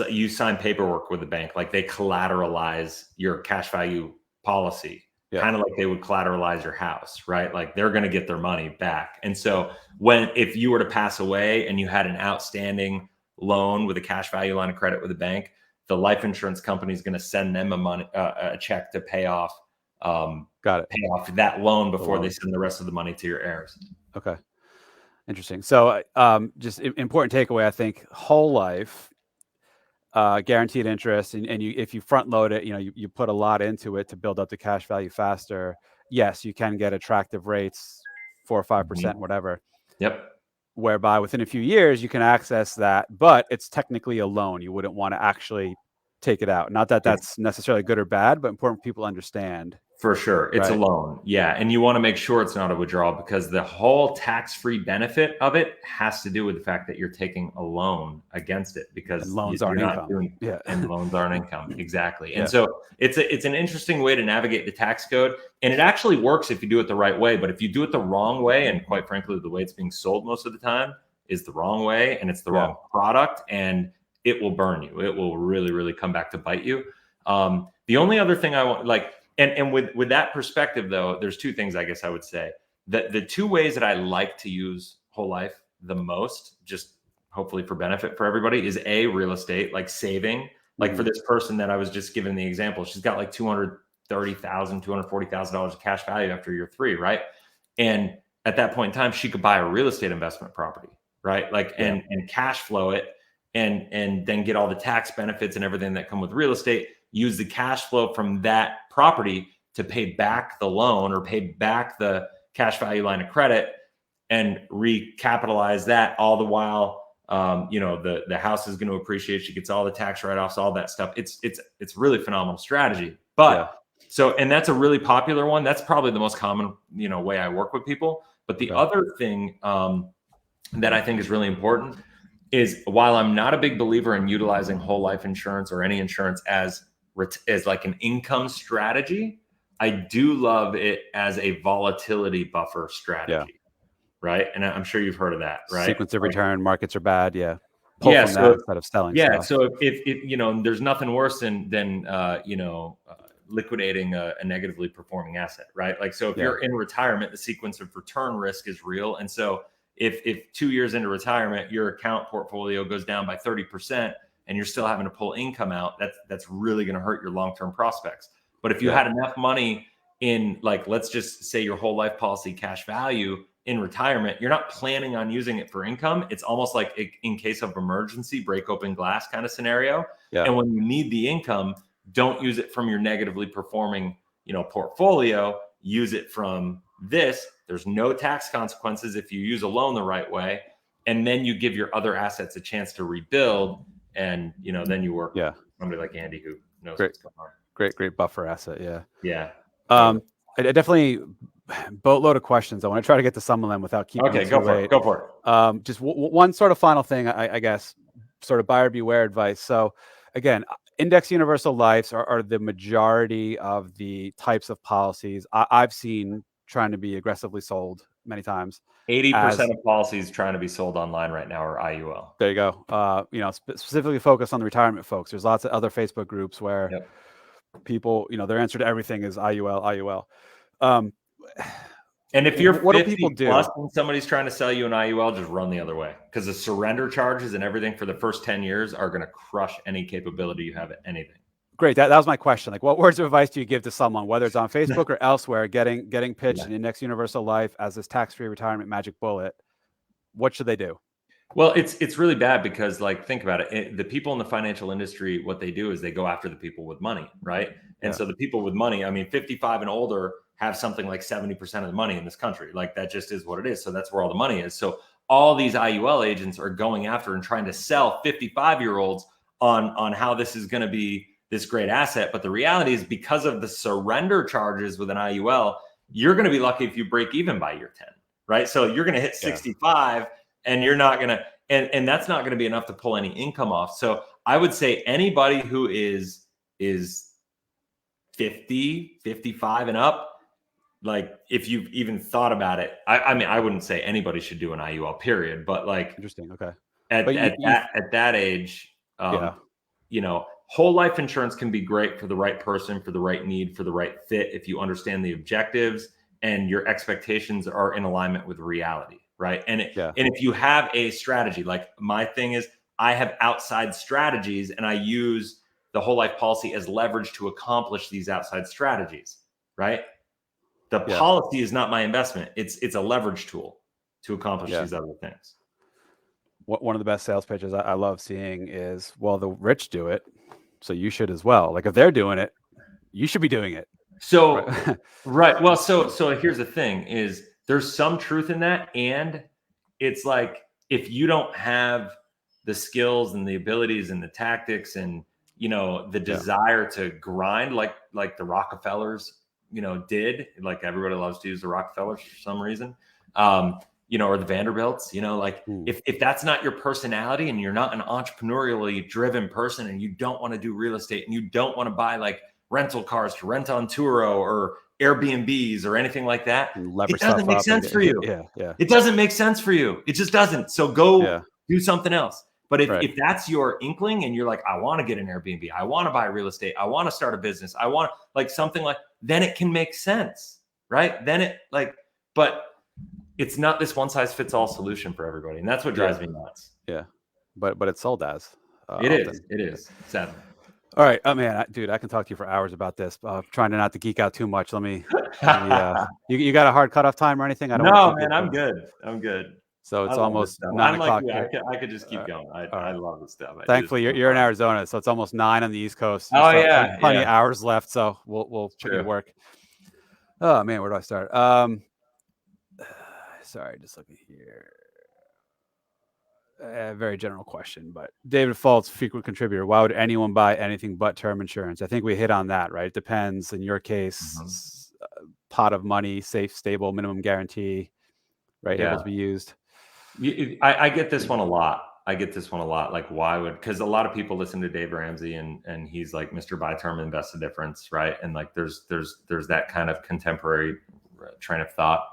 you sign paperwork with the bank, like they collateralize your cash value policy. Kind of like they would collateralize your house, right? Like they're going to get their money back. And so if you were to pass away and you had an outstanding loan with a cash value line of credit with a bank, the life insurance company is going to send them a check to pay off that loan before they send the rest of the money to your heirs. Okay. Interesting. So just important takeaway, I think whole life, guaranteed interest, and if you front load it, you put a lot into it to build up the cash value faster. Yes, you can get attractive rates, 4 or 5%, whatever. Yep. Whereby within a few years you can access that, but it's technically a loan. You wouldn't want to actually take it out. Not that that's necessarily good or bad, but important people understand. For sure. It's a loan. Yeah. And you want to make sure it's not a withdrawal, because the whole tax-free benefit of it has to do with the fact that you're taking a loan against it, because and loans aren't income. And loans aren't income. Exactly. And so it's an interesting way to navigate the tax code. And it actually works if you do it the right way. But if you do it the wrong way, and quite frankly, the way it's being sold most of the time is the wrong way, and it's the wrong product, and it will burn you. It will really, really come back to bite you. The only other thing I want, and with that perspective, though, there's two things I guess I would say. The two ways that I like to use whole life the most, just hopefully for benefit for everybody, is real estate, like saving. Like for this person that I was just giving the example, she's got like $230,000, $240,000 of cash value after year 3, right? And at that point in time, she could buy a real estate investment property, right? And cash flow it, and then get all the tax benefits and everything that come with real estate. use the cash flow from that property to pay back the loan or pay back the cash value line of credit and recapitalize that, all the while the house is going to appreciate. She gets all the tax write-offs, all that stuff. It's really phenomenal strategy. But and that's a really popular one. That's probably the most common way I work with people. But the other thing that I think is really important is, while I'm not a big believer in utilizing whole life insurance or any insurance as like an income strategy, I do love it as a volatility buffer strategy. Right. And I'm sure you've heard of that, right? Sequence of return, markets are bad. Yeah. Pull from that instead of selling stuff. So if there's nothing worse than liquidating a negatively performing asset, right? Like, so if you're in retirement, the sequence of return risk is real. And so if 2 years into retirement, your account portfolio goes down by 30% and you're still having to pull income out, that's really going to hurt your long-term prospects. But if you had enough money in, like, let's just say your whole life policy cash value in retirement, you're not planning on using it for income. It's almost like in case of emergency, break open glass kind of scenario. And when you need the income, don't use it from your negatively performing, portfolio. Use it from this. There's no tax consequences if you use a loan the right way. And then you give your other assets a chance to rebuild. And, then you work with somebody like Andy who knows what's going on. Great buffer asset. Yeah. I definitely boatload of questions. I want to try to get to some of them without keeping it too late. Go for it. Just one sort of final thing, I guess, sort of buyer beware advice. So again, index universal lives are the majority of the types of policies I've seen trying to be aggressively sold many times. 80% of policies trying to be sold online right now are IUL. There you go. Specifically focused on the retirement folks. There's lots of other Facebook groups where people, their answer to everything is IUL. And if you're 50 plus and somebody's trying to sell you an IUL, just run the other way, because the surrender charges and everything for the first 10 years are going to crush any capability you have at anything. Great. That was my question. Like, what words of advice do you give to someone, whether it's on Facebook or elsewhere, getting pitched an index universal life as this tax-free retirement magic bullet? What should they do? Well, it's really bad because, like, think about it. The people in the financial industry, what they do is they go after the people with money, right? And so the people with money, 55 and older have something like 70% of the money in this country. Like, that just is what it is. So that's where all the money is. So all these IUL agents are going after and trying to sell 55-year-olds on how this is going to be this great asset. But the reality is, because of the surrender charges with an IUL, you're going to be lucky if you break even by year 10, right? So you're going to hit 65 and you're not going to, and that's not going to be enough to pull any income off. So I would say anybody who is 50, 55 and up, like, if you've even thought about it, I wouldn't say anybody should do an IUL, period. But, like, interesting. Okay. At that age, whole life insurance can be great for the right person, for the right need, for the right fit, if you understand the objectives and your expectations are in alignment with reality, right? And if you have a strategy, like my thing is, I have outside strategies and I use the whole life policy as leverage to accomplish these outside strategies, right? The policy is not my investment. It's a leverage tool to accomplish these other things. One of the best sales pitches I love seeing is, well, the rich do it, so you should as well. Like, if they're doing it, you should be doing it. So, right. Well, so here's the thing is, there's some truth in that. And it's like, if you don't have the skills and the abilities and the tactics and, the desire to grind, like the Rockefellers, did, like, everybody loves to use the Rockefellers for some reason, or the Vanderbilts, if that's not your personality and you're not an entrepreneurially driven person and you don't want to do real estate and you don't want to buy, like, rental cars to rent on Turo or Airbnbs or anything like that, it doesn't make sense for you. It doesn't make sense for you. It just doesn't. So go do something else. But if that's your inkling and you're like, I want to get an Airbnb, I want to buy real estate, I want to start a business, I want, like, something like, then it can make sense, right? Then it, like, but it's not this one size fits all solution for everybody. And that's what drives me nuts. Yeah. But it's sold as. It is, sadly. All right. Man, dude, I can talk to you for hours about this. Trying to not to geek out too much. Let me you got a hard cutoff time or anything? No, man, I'm good. So it's I love this almost stuff. 9 I'm like o'clock you. here. I could just keep going. All I right. love this stuff. Thankfully, you're in Arizona, so it's almost 9 on the East Coast. You Oh still have yeah, plenty of yeah. hours left, so we'll put you to True. work. Oh man, where do I start? Sorry, just looking here. A very general question, but David Faltz, frequent contributor. Why would anyone buy anything but term insurance? I think we hit on that, right? It depends. In your case, pot of money, safe, stable, minimum guarantee, right? Yeah. Able to be used. I get this one a lot. Like, why would? Because a lot of people listen to Dave Ramsey, and he's like Mr. Buy Term, Invest the Difference, right? And like, there's that kind of contemporary train of thought.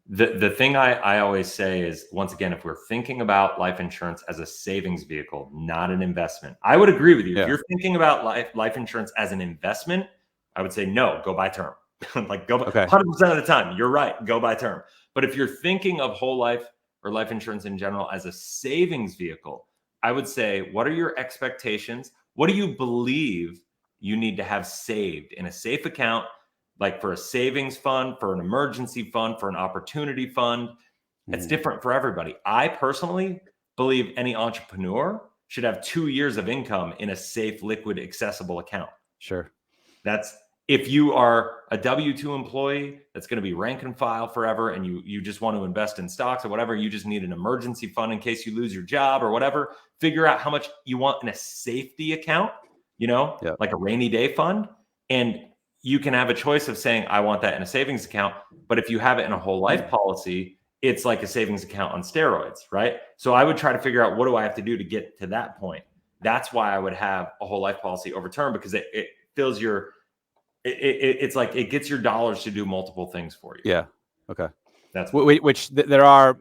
The thing I always say is, once again, if we're thinking about life insurance as a savings vehicle, not an investment, I would agree with you. Yeah. If you're thinking about life insurance as an investment, I would say no, go buy term. Like, go 100% of the time. You're right, go buy term. But if you're thinking of whole life or life insurance in general as a savings vehicle, I would say, what are your expectations? What do you believe you need to have saved in a safe account? Like for a savings fund, for an emergency fund, for an opportunity fund. It's different for everybody. I personally believe any entrepreneur should have 2 years of income in a safe, liquid, accessible account. Sure. That's if you are a W-2 employee that's going to be rank and file forever, and you just want to invest in stocks or whatever, you just need an emergency fund in case you lose your job or whatever. Figure out how much you want in a safety account, like a rainy day fund. And you can have a choice of saying, I want that in a savings account. But if you have it in a whole life policy, it's like a savings account on steroids, right? So I would try to figure out, what do I have to do to get to that point? That's why I would have a whole life policy over term, because it fills your, it's like it gets your dollars to do multiple things for you. Yeah. Okay. That's which there are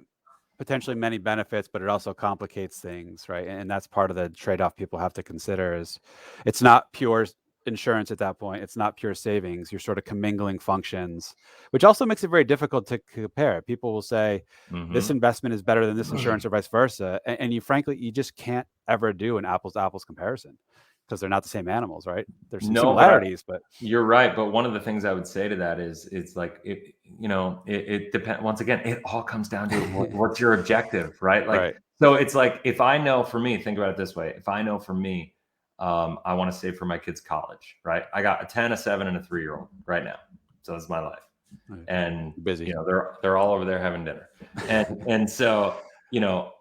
potentially many benefits, but it also complicates things, right? And that's part of the trade-off people have to consider. Is it's not pure insurance at that point. It's not pure savings. You're sort of commingling functions, which also makes it very difficult to compare. People will say this investment is better than this insurance or vice versa. And you frankly, you just can't ever do an apples to apples comparison, because they're not the same animals, right? There's some similarities, but you're right. But one of the things I would say to that is, it's like, it depends. Once again, it all comes down to what's your objective, right? Like, so it's like, if I know, for me, think about it this way. If I know for me, I want to save for my kids' college, right? I got a 10, a 7, and a 3-year-old right now. So that's my life. And busy. They're all over there having dinner. And so,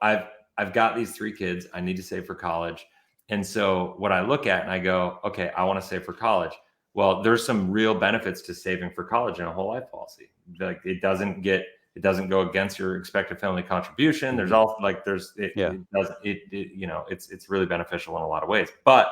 I've got these 3 kids. I need to save for college. And so what I look at and I go, okay, I want to save for college. Well, there's some real benefits to saving for college in a whole life policy. Like, it doesn't go against your expected family contribution. There's all like, it's really beneficial in a lot of ways, but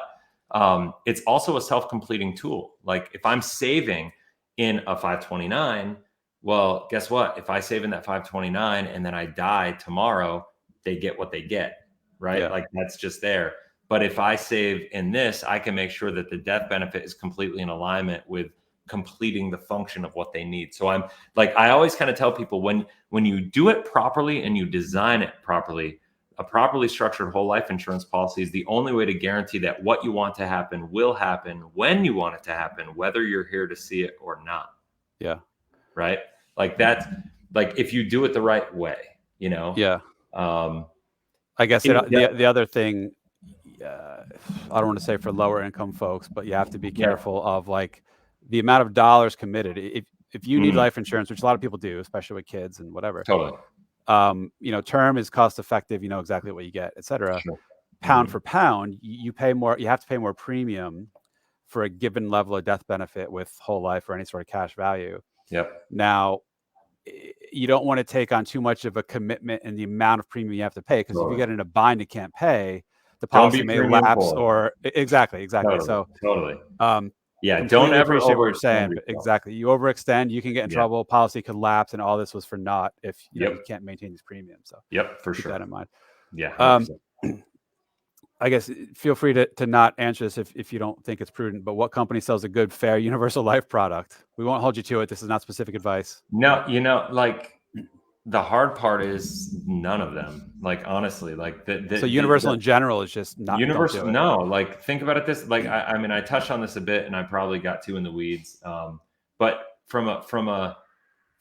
it's also a self-completing tool. Like, if I'm saving in a 529, well, guess what? If I save in that 529 and then I die tomorrow, they get what they get, right? Yeah. Like, that's just there. But if I save in this, I can make sure that the death benefit is completely in alignment with completing the function of what they need. So I'm like, I always kind of tell people, when you do it properly and you design it properly, a properly structured whole life insurance policy is the only way to guarantee that what you want to happen will happen when you want it to happen, whether you're here to see it or not. Yeah. Right. Like, that's like, if you do it the right way, Yeah. I guess the other thing, I don't want to say for lower income folks, but you have to be careful of like the amount of dollars committed. If you need life insurance, which a lot of people do, especially with kids and whatever, totally. Term is cost effective, exactly what you get, et cetera. Sure. Pound for pound, you pay more, you have to pay more premium for a given level of death benefit with whole life or any sort of cash value. Yep. Now, you don't want to take on too much of a commitment in the amount of premium you have to pay, because if you get in a bind and can't pay, the policy may lapse or exactly. Totally. So totally. Don't ever appreciate what you're saying. Exactly. You overextend, you can get in trouble, policy could lapse, and all this was for naught if you can't maintain these premiums. So for keep sure. that in mind. Yeah. I guess feel free to not answer this if you don't think it's prudent, but what company sells a good, fair, universal life product? We won't hold you to it. This is not specific advice. No, like, the hard part is none of them. Like, honestly, like so universal in general is just not universal. No, like, think about it this, like, I mean, I touched on this a bit and I probably got too in the weeds. But from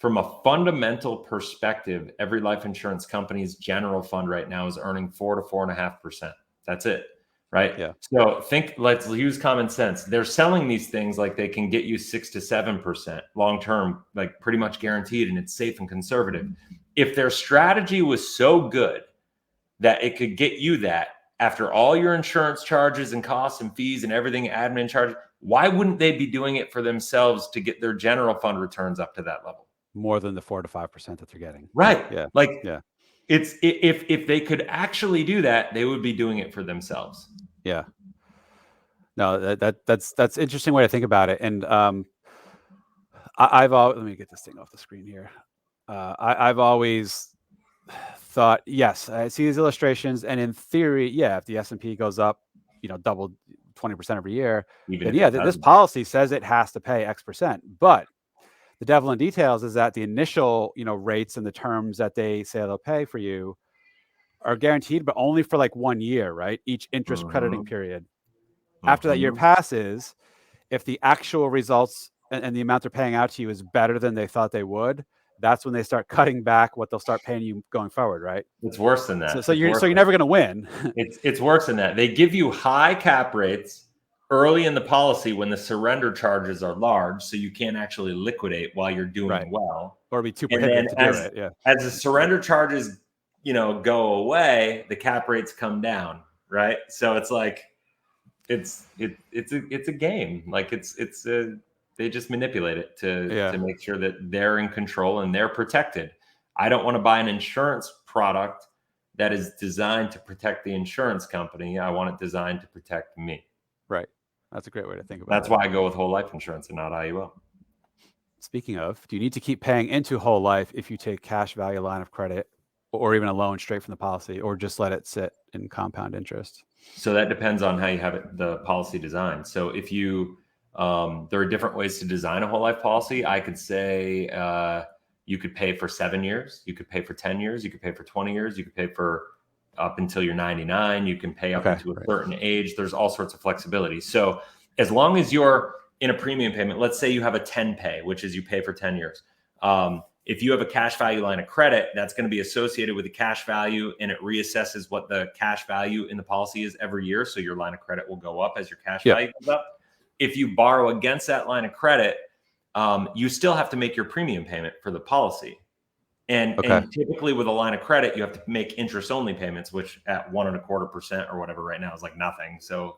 from a fundamental perspective, every life insurance company's general fund right now is earning 4 to 4.5%. That's it, right? Yeah. So let's use common sense. They're selling these things like they can get you 6 to 7% long term, like pretty much guaranteed, and it's safe and conservative. If their strategy was so good that it could get you that after all your insurance charges and costs and fees and everything, admin charges, why wouldn't they be doing it for themselves to get their general fund returns up to that level? More than the 4 to 5% that they're getting. Right. Yeah. Like, yeah. It's if they could actually do that, they would be doing it for themselves. Yeah. No, that's interesting way to think about it. And I've always, let me get this thing off the screen here. I've always thought, yes, I see these illustrations, and in theory, yeah, if the S&P goes up, double 20% every year, then yeah, this policy says it has to pay X percent. But the devil in details is that the initial, rates and the terms that they say they'll pay for you are guaranteed, but only for like 1 year, right? Each interest crediting period. After that year passes, if the actual results and the amount they're paying out to you is better than they thought they would, that's when they start cutting back what they'll start paying you going forward, right? It's worse than that. So you're never going to win. It's worse than that. They give you high cap rates early in the policy when the surrender charges are large, so you can't actually liquidate while you're doing well, or be too prohibitive to do it. Yeah. As the surrender charges, go away, the cap rates come down, right? So it's like it's a game. Like they just manipulate it to make sure that they're in control and they're protected. I don't want to buy an insurance product that is designed to protect the insurance company. I want it designed to protect me. Right. That's a great way to think about it. That's why I go with whole life insurance and not IUL. Speaking of, do you need to keep paying into whole life if you take cash value line of credit or even a loan straight from the policy, or just let it sit in compound interest? So that depends on how you have the policy designed. So if you, there are different ways to design a whole life policy. I could say you could pay for 7 years, you could pay for 10 years, you could pay for 20 years, you could pay for up until you're 99, you can pay up into a certain age. There's all sorts of flexibility. So as long as you're in a premium payment, let's say you have a 10 pay, which is you pay for 10 years. If you have a cash value line of credit, that's going to be associated with the cash value, and it reassesses what the cash value in the policy is every year. So your line of credit will go up as your cash value goes up. If you borrow against that line of credit, you still have to make your premium payment for the policy. And typically with a line of credit, you have to make interest only payments, which at 1.25% or whatever right now is like nothing. So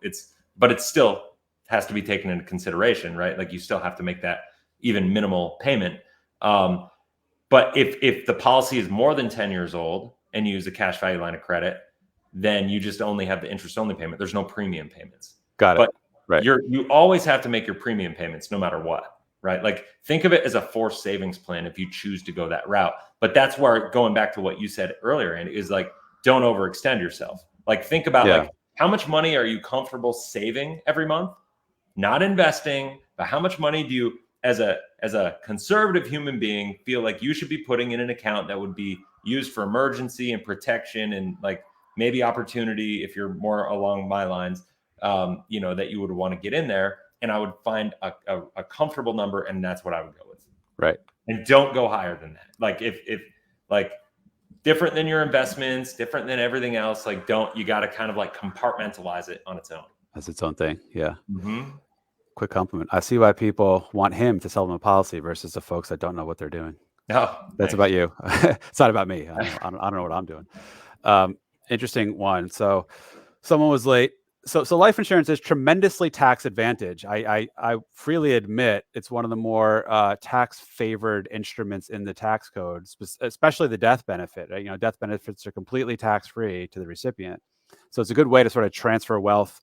but it still has to be taken into consideration, right? Like you still have to make that even minimal payment. But if the policy is more than 10 years old and you use a cash value line of credit, then you just only have the interest only payment. There's no premium payments. Got it. But you always have to make your premium payments no matter what, right? Like think of it as a forced savings plan if you choose to go that route. But that's where, going back to what you said earlier, Andy, is like, don't overextend yourself. Like think about like how much money are you comfortable saving every month? Not investing, but how much money do you, as a conservative human being, feel like you should be putting in an account that would be used for emergency and protection and like maybe opportunity if you're more along my lines, that you would want to get in there. And I would find a comfortable number, and that's what I would go with. Right. And don't go higher than that. Like if like different than your investments, different than everything else, like you got to kind of like compartmentalize it on its own. That's its own thing. Yeah. Mm-hmm. Quick compliment. I see why people want him to sell them a policy versus the folks that don't know what they're doing. Oh, that's about you. It's not about me. I don't know what I'm doing. Interesting one. So someone was late. So life insurance is tremendously tax advantage. I freely admit it's one of the more tax favored instruments in the tax code, especially the death benefit. Right? Death benefits are completely tax free to the recipient. So it's a good way to sort of transfer wealth.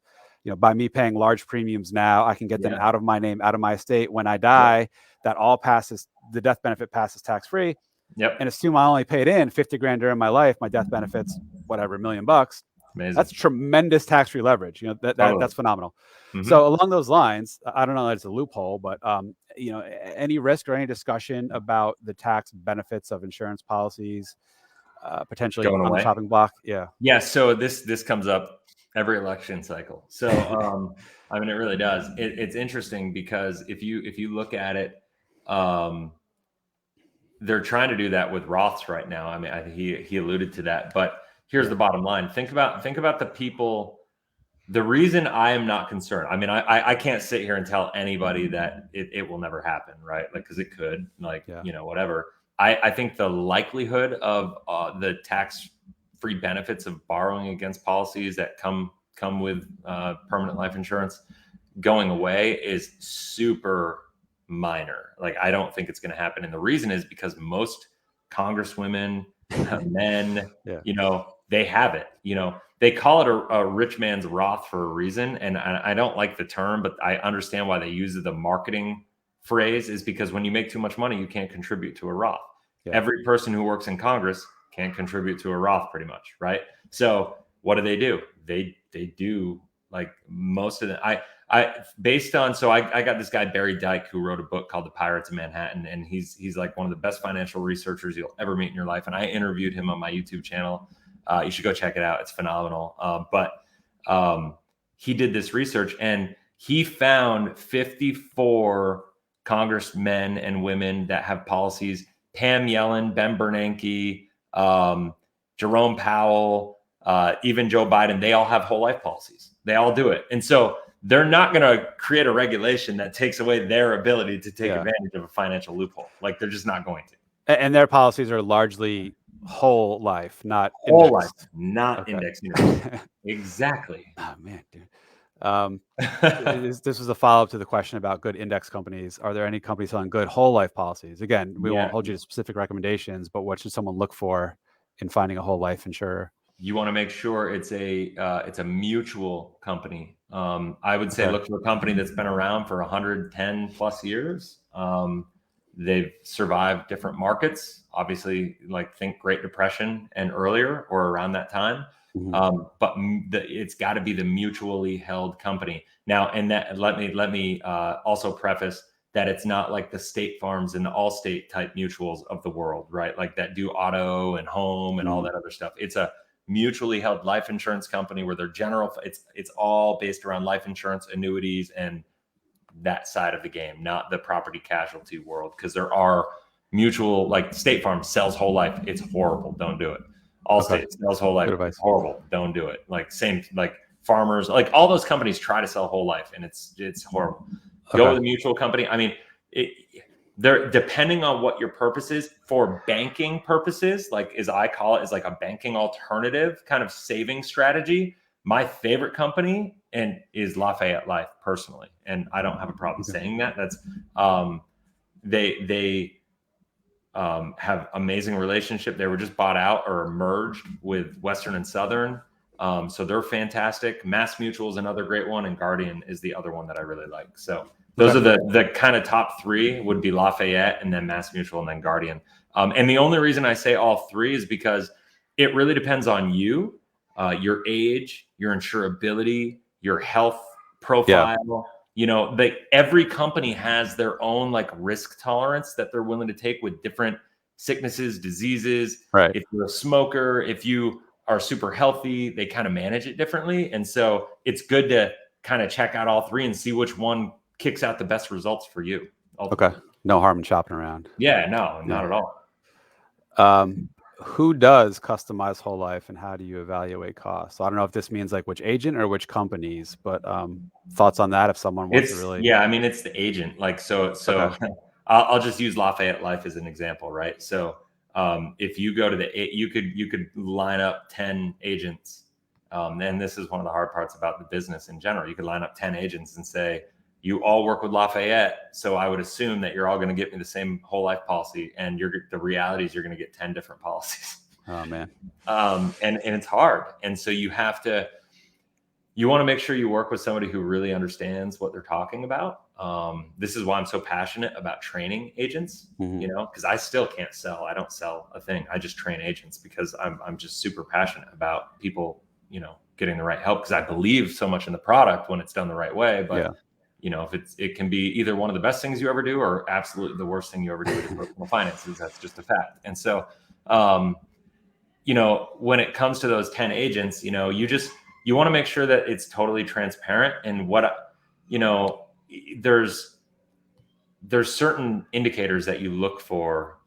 By me paying large premiums now, I can get them out of my name, out of my estate. When I die, that all passes, the death benefit passes tax free. Yep. And assume I only paid in 50 grand during my life, my death benefits, whatever, $1 million. Amazing. That's tremendous tax-free leverage. That's phenomenal. Mm-hmm. So along those lines, I don't know that it's a loophole, but any risk or any discussion about the tax benefits of insurance policies potentially on the chopping block? Yeah. So this comes up every election cycle. So I mean, it really does. It's interesting because if you look at it, they're trying to do that with Roths right now. I mean, he alluded to that, but here's the bottom line. Think about the people. The reason I am not concerned, I mean, I can't sit here and tell anybody that it will never happen, right? Like, because it could, like, whatever. I think the likelihood of the tax-free benefits of borrowing against policies that come with permanent life insurance going away is super minor. Like, I don't think it's going to happen. And the reason is because most congresswomen, men, they have it, they call it a rich man's Roth for a reason. And I don't like the term, but I understand why they use the marketing phrase, is because when you make too much money, you can't contribute to a Roth. Yeah. Every person who works in Congress can't contribute to a Roth pretty much. Right. So what do? They do, like, most of them. So I got this guy, Barry Dyke, who wrote a book called The Pirates of Manhattan. And he's like one of the best financial researchers you'll ever meet in your life. And I interviewed him on my YouTube channel. You should go check it out. It's phenomenal. But he did this research, and he found 54 congressmen and women that have policies. Pam Yellen, Ben Bernanke, Jerome Powell, even Joe Biden, they all have whole life policies. They all do it. And so they're not going to create a regulation that takes away their ability to take advantage of a financial loophole. Like, they're just not going to. And their policies are largely whole life, not whole index. Life, not index. Exactly. Oh man, dude. This was a follow-up to the question about good index companies. Are there any companies selling good whole life policies? Again, we won't hold you to specific recommendations, but what should someone look for in finding a whole life insurer? You want to make sure it's a mutual company. I would say look for a company that's been around for 110 plus years. They've survived different markets, obviously, like think Great Depression and earlier or around that time. Mm-hmm. But it's got to be the mutually held company. Now, and that let me also preface that it's not like the State Farms and the Allstate type mutuals of the world, right? Like that do auto and home and all that other stuff. It's a mutually held life insurance company where their it's all based around life insurance, annuities, and that side of the game, not the property casualty world. Because there are mutual, like State Farm sells whole life. It's horrible. Don't do it. Allstate sells whole life. It's horrible. Don't do it. Like same, like Farmers, like all those companies try to sell whole life, and it's horrible. Go with a mutual company. I mean, they're depending on what your purpose is. For banking purposes, like as I call it, is like a banking alternative kind of saving strategy. My favorite company is Lafayette Life personally, and I don't have a problem saying that. That's they have amazing relationship. They were just bought out or merged with Western and Southern, so they're fantastic. Mass Mutual is another great one, and Guardian is the other one that I really like. So those are the kind of top three would be Lafayette, and then Mass Mutual, and then Guardian. And the only reason I say all three is because it really depends on you. Your age, your insurability, your health profile. Every company has their own like risk tolerance that they're willing to take with different sicknesses, diseases. Right. If you're a smoker, if you are super healthy, they kind of manage it differently. And so it's good to kind of check out all three and see which one kicks out the best results for you. Ultimately. Okay. No harm in shopping around. Yeah, no, not at all. Who does customize whole life, and how do you evaluate costs? So I don't know if this means like which agent or which companies, but thoughts on that if someone wants to really. Yeah, I mean, it's the agent. Like, so I'll just use Lafayette Life as an example, right? So if you go to you could line up 10 agents. And this is one of the hard parts about the business in general. You could line up 10 agents and say, you all work with Lafayette, so I would assume that you're all going to get me the same whole life policy, and the reality is you're going to get 10 different policies. Oh man. And it's hard. And so you want to make sure you work with somebody who really understands what they're talking about. This is why I'm so passionate about training agents, because I still can't sell. I don't sell a thing. I just train agents because I'm just super passionate about people, getting the right help, because I believe so much in the product when it's done the right way. But if it can be either one of the best things you ever do or absolutely the worst thing you ever do with your personal finances. That's just a fact. And so, when it comes to those 10 agents, you want to make sure that it's totally transparent. And there's certain indicators that you look for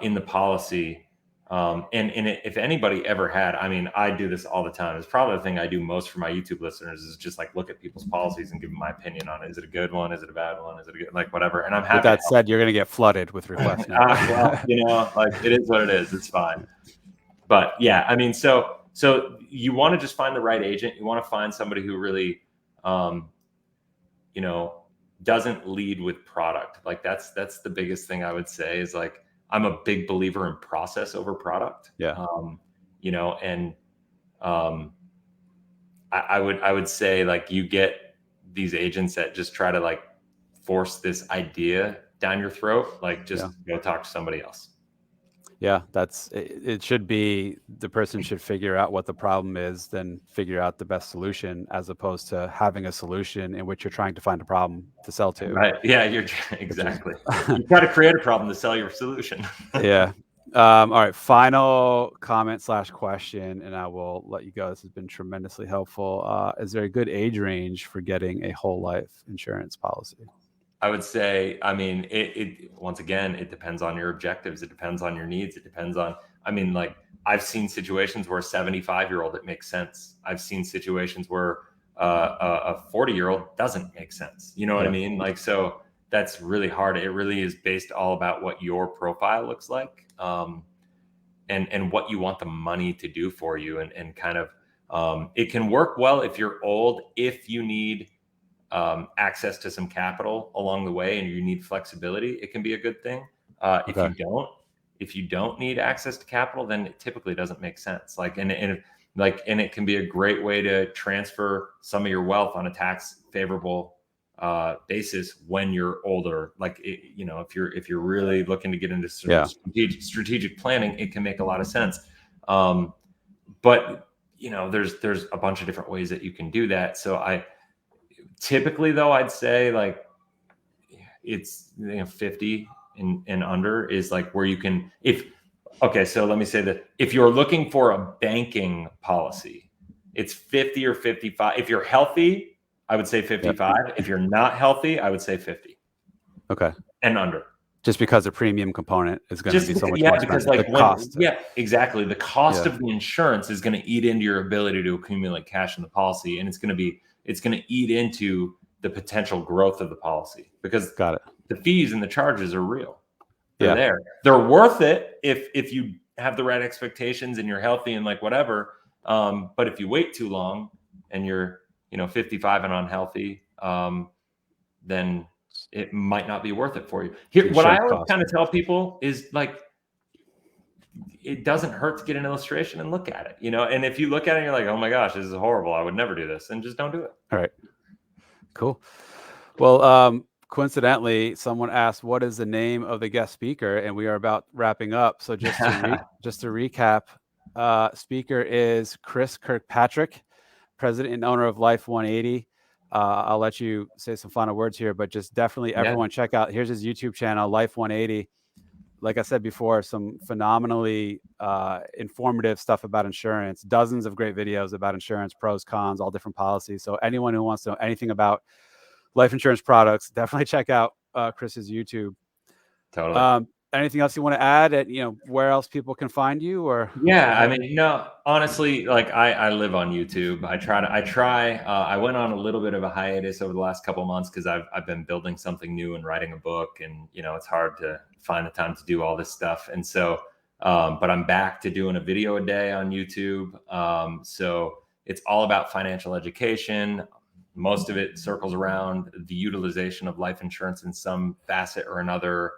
in the policy. If anybody ever had, I mean, I do this all the time. It's probably the thing I do most for my YouTube listeners is just like look at people's policies and give them my opinion on it. Is it a good one? Is it a bad one? Is it a good, like whatever? And I'm happy. With that said, you're going to get flooded with requests now. Well, you know, like it is what it is. It's fine. But yeah, I mean, so you want to just find the right agent. You want to find somebody who really, you know, doesn't lead with product. Like that's the biggest thing I would say is like, I'm a big believer in process over product. Yeah. You know, and I would say like you get these agents that just try to like force this idea down your throat, like just go talk to somebody else. Yeah, it should be the person should figure out what the problem is, then figure out the best solution, as opposed to having a solution in which you're trying to find a problem to sell to. Right. Yeah, you're exactly. You try to create a problem to sell your solution. Yeah. All right. Final comment / question, and I will let you go. This has been tremendously helpful. Is there a good age range for getting a whole life insurance policy? I would say, I mean, it once again, it depends on your objectives. It depends on your needs. It depends on, I mean, like I've seen situations where a 75-year-old, it makes sense. I've seen situations where a 40-year-old doesn't make sense. You know what I mean? Like, so that's really hard. It really is based all about what your profile looks like, and what you want the money to do for you. And kind of, it can work well if you're old, if you need access to some capital along the way and you need flexibility, it can be a good thing. If you don't need access to capital, then it typically doesn't make sense. Like, and it can be a great way to transfer some of your wealth on a tax favorable basis when you're older. Like, you know, if you're really looking to get into strategic planning, it can make a lot of sense. But you know, there's a bunch of different ways that you can do that. So typically though, I'd say like it's 50 and under is like where you can, so let me say that if you're looking for a banking policy, it's 50 or 55. If you're healthy, I would say 55. If you're not healthy, I would say 50. Okay. And under. Just because the premium component is going to be so much more expensive. Because like the cost. Yeah, exactly. The cost of the insurance is going to eat into your ability to accumulate cash in the policy, and it's going to eat into the potential growth of the policy because the fees and the charges are real. They're there. They're worth it if you have the right expectations and you're healthy and like whatever. But if you wait too long and you're 55 and unhealthy, then it might not be worth it for you. Here, what I always kind of tell people is like, it doesn't hurt to get an illustration and look at it, and if you look at it and you're like, oh my gosh, this is horrible, I would never do this, and just don't do it. All right. Cool. Well, coincidentally, someone asked, what is the name of the guest speaker? And we are about wrapping up. So just to recap, speaker is Chris Kirkpatrick, president and owner of Life 180. I'll let you say some final words here, but just definitely everyone check out, here's his YouTube channel, Life 180. Like I said before, some phenomenally informative stuff about insurance, dozens of great videos about insurance, pros, cons, all different policies. So anyone who wants to know anything about life insurance products, definitely check out Chris's YouTube. Totally. Anything else you want to add at, where else people can find you? Or I mean, honestly, like I live on YouTube. I went on a little bit of a hiatus over the last couple of months because I've been building something new and writing a book, and it's hard to find the time to do all this stuff. And so but I'm back to doing a video a day on YouTube. So it's all about financial education. Most of it circles around the utilization of life insurance in some facet or another,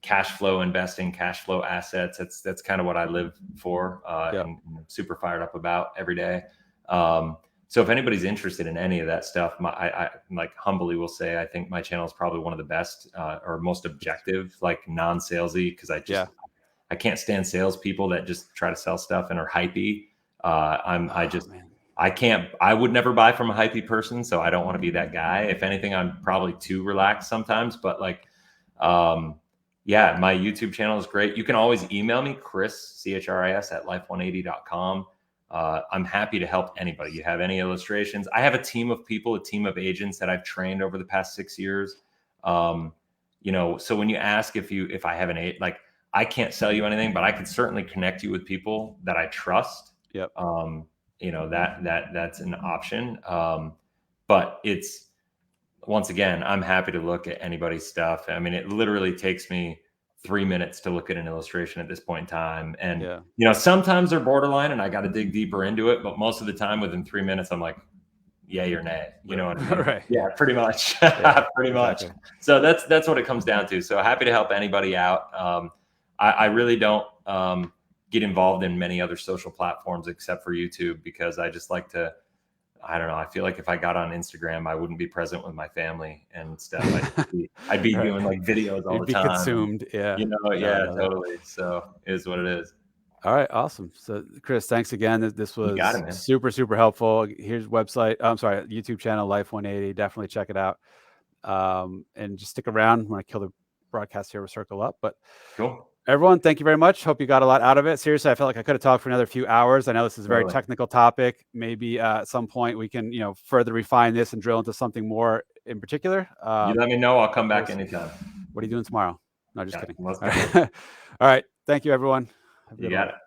cash flow investing, cash flow assets. That's kind of what I live for, and super fired up about every day. So if anybody's interested in any of that stuff, I like humbly will say, I think my channel is probably one of the best or most objective, like non-salesy, because I can't stand salespeople that just try to sell stuff and are hypey. I would never buy from a hypey person, so I don't want to be that guy. If anything, I'm probably too relaxed sometimes, but like, my YouTube channel is great. You can always email me, Chris, CHRIS at life180.com. I'm happy to help anybody. You have any illustrations? I have a team of people, a team of agents that I've trained over the past 6 years. So when you ask if I have like, I can't sell you anything, but I can certainly connect you with people that I trust. Yep. You know, that's an option. But it's, once again, I'm happy to look at anybody's stuff. I mean, it literally takes me 3 minutes to look at an illustration at this point in time. And, Yeah. you know, sometimes they're borderline and I got to dig deeper into it, but most of the time within 3 minutes, I'm like, yay or nay, you know what I mean? Right. Yeah, pretty much. Yeah, pretty much. exactly. So that's what it comes down to. So happy to help anybody out. I really don't get involved in many other social platforms except for YouTube, because I just like to, I don't know, I feel like if I got on Instagram, I wouldn't be present with my family and stuff. I'd be Right. doing like videos all You'd the be time. consumed. Yeah. You know, No, I yeah, know that. totally. So it is what it is. All right, awesome. So, Chris, thanks again. This was got it, man. super, super helpful. Here's website. I'm sorry, YouTube channel, Life 180. Definitely check it out. And just stick around when I kill the broadcast here. We'll circle up. But Cool. everyone, thank you very much. Hope you got a lot out of it. Seriously, I felt like I could have talked for another few hours. I know this is a very Totally. technical topic. Maybe at some point we can, further refine this and drill into something more in particular. You let me know. I'll come back anytime. What are you doing tomorrow? No, just kidding. Let's All go. right. All right. Thank you, everyone. Have a You good got one. it.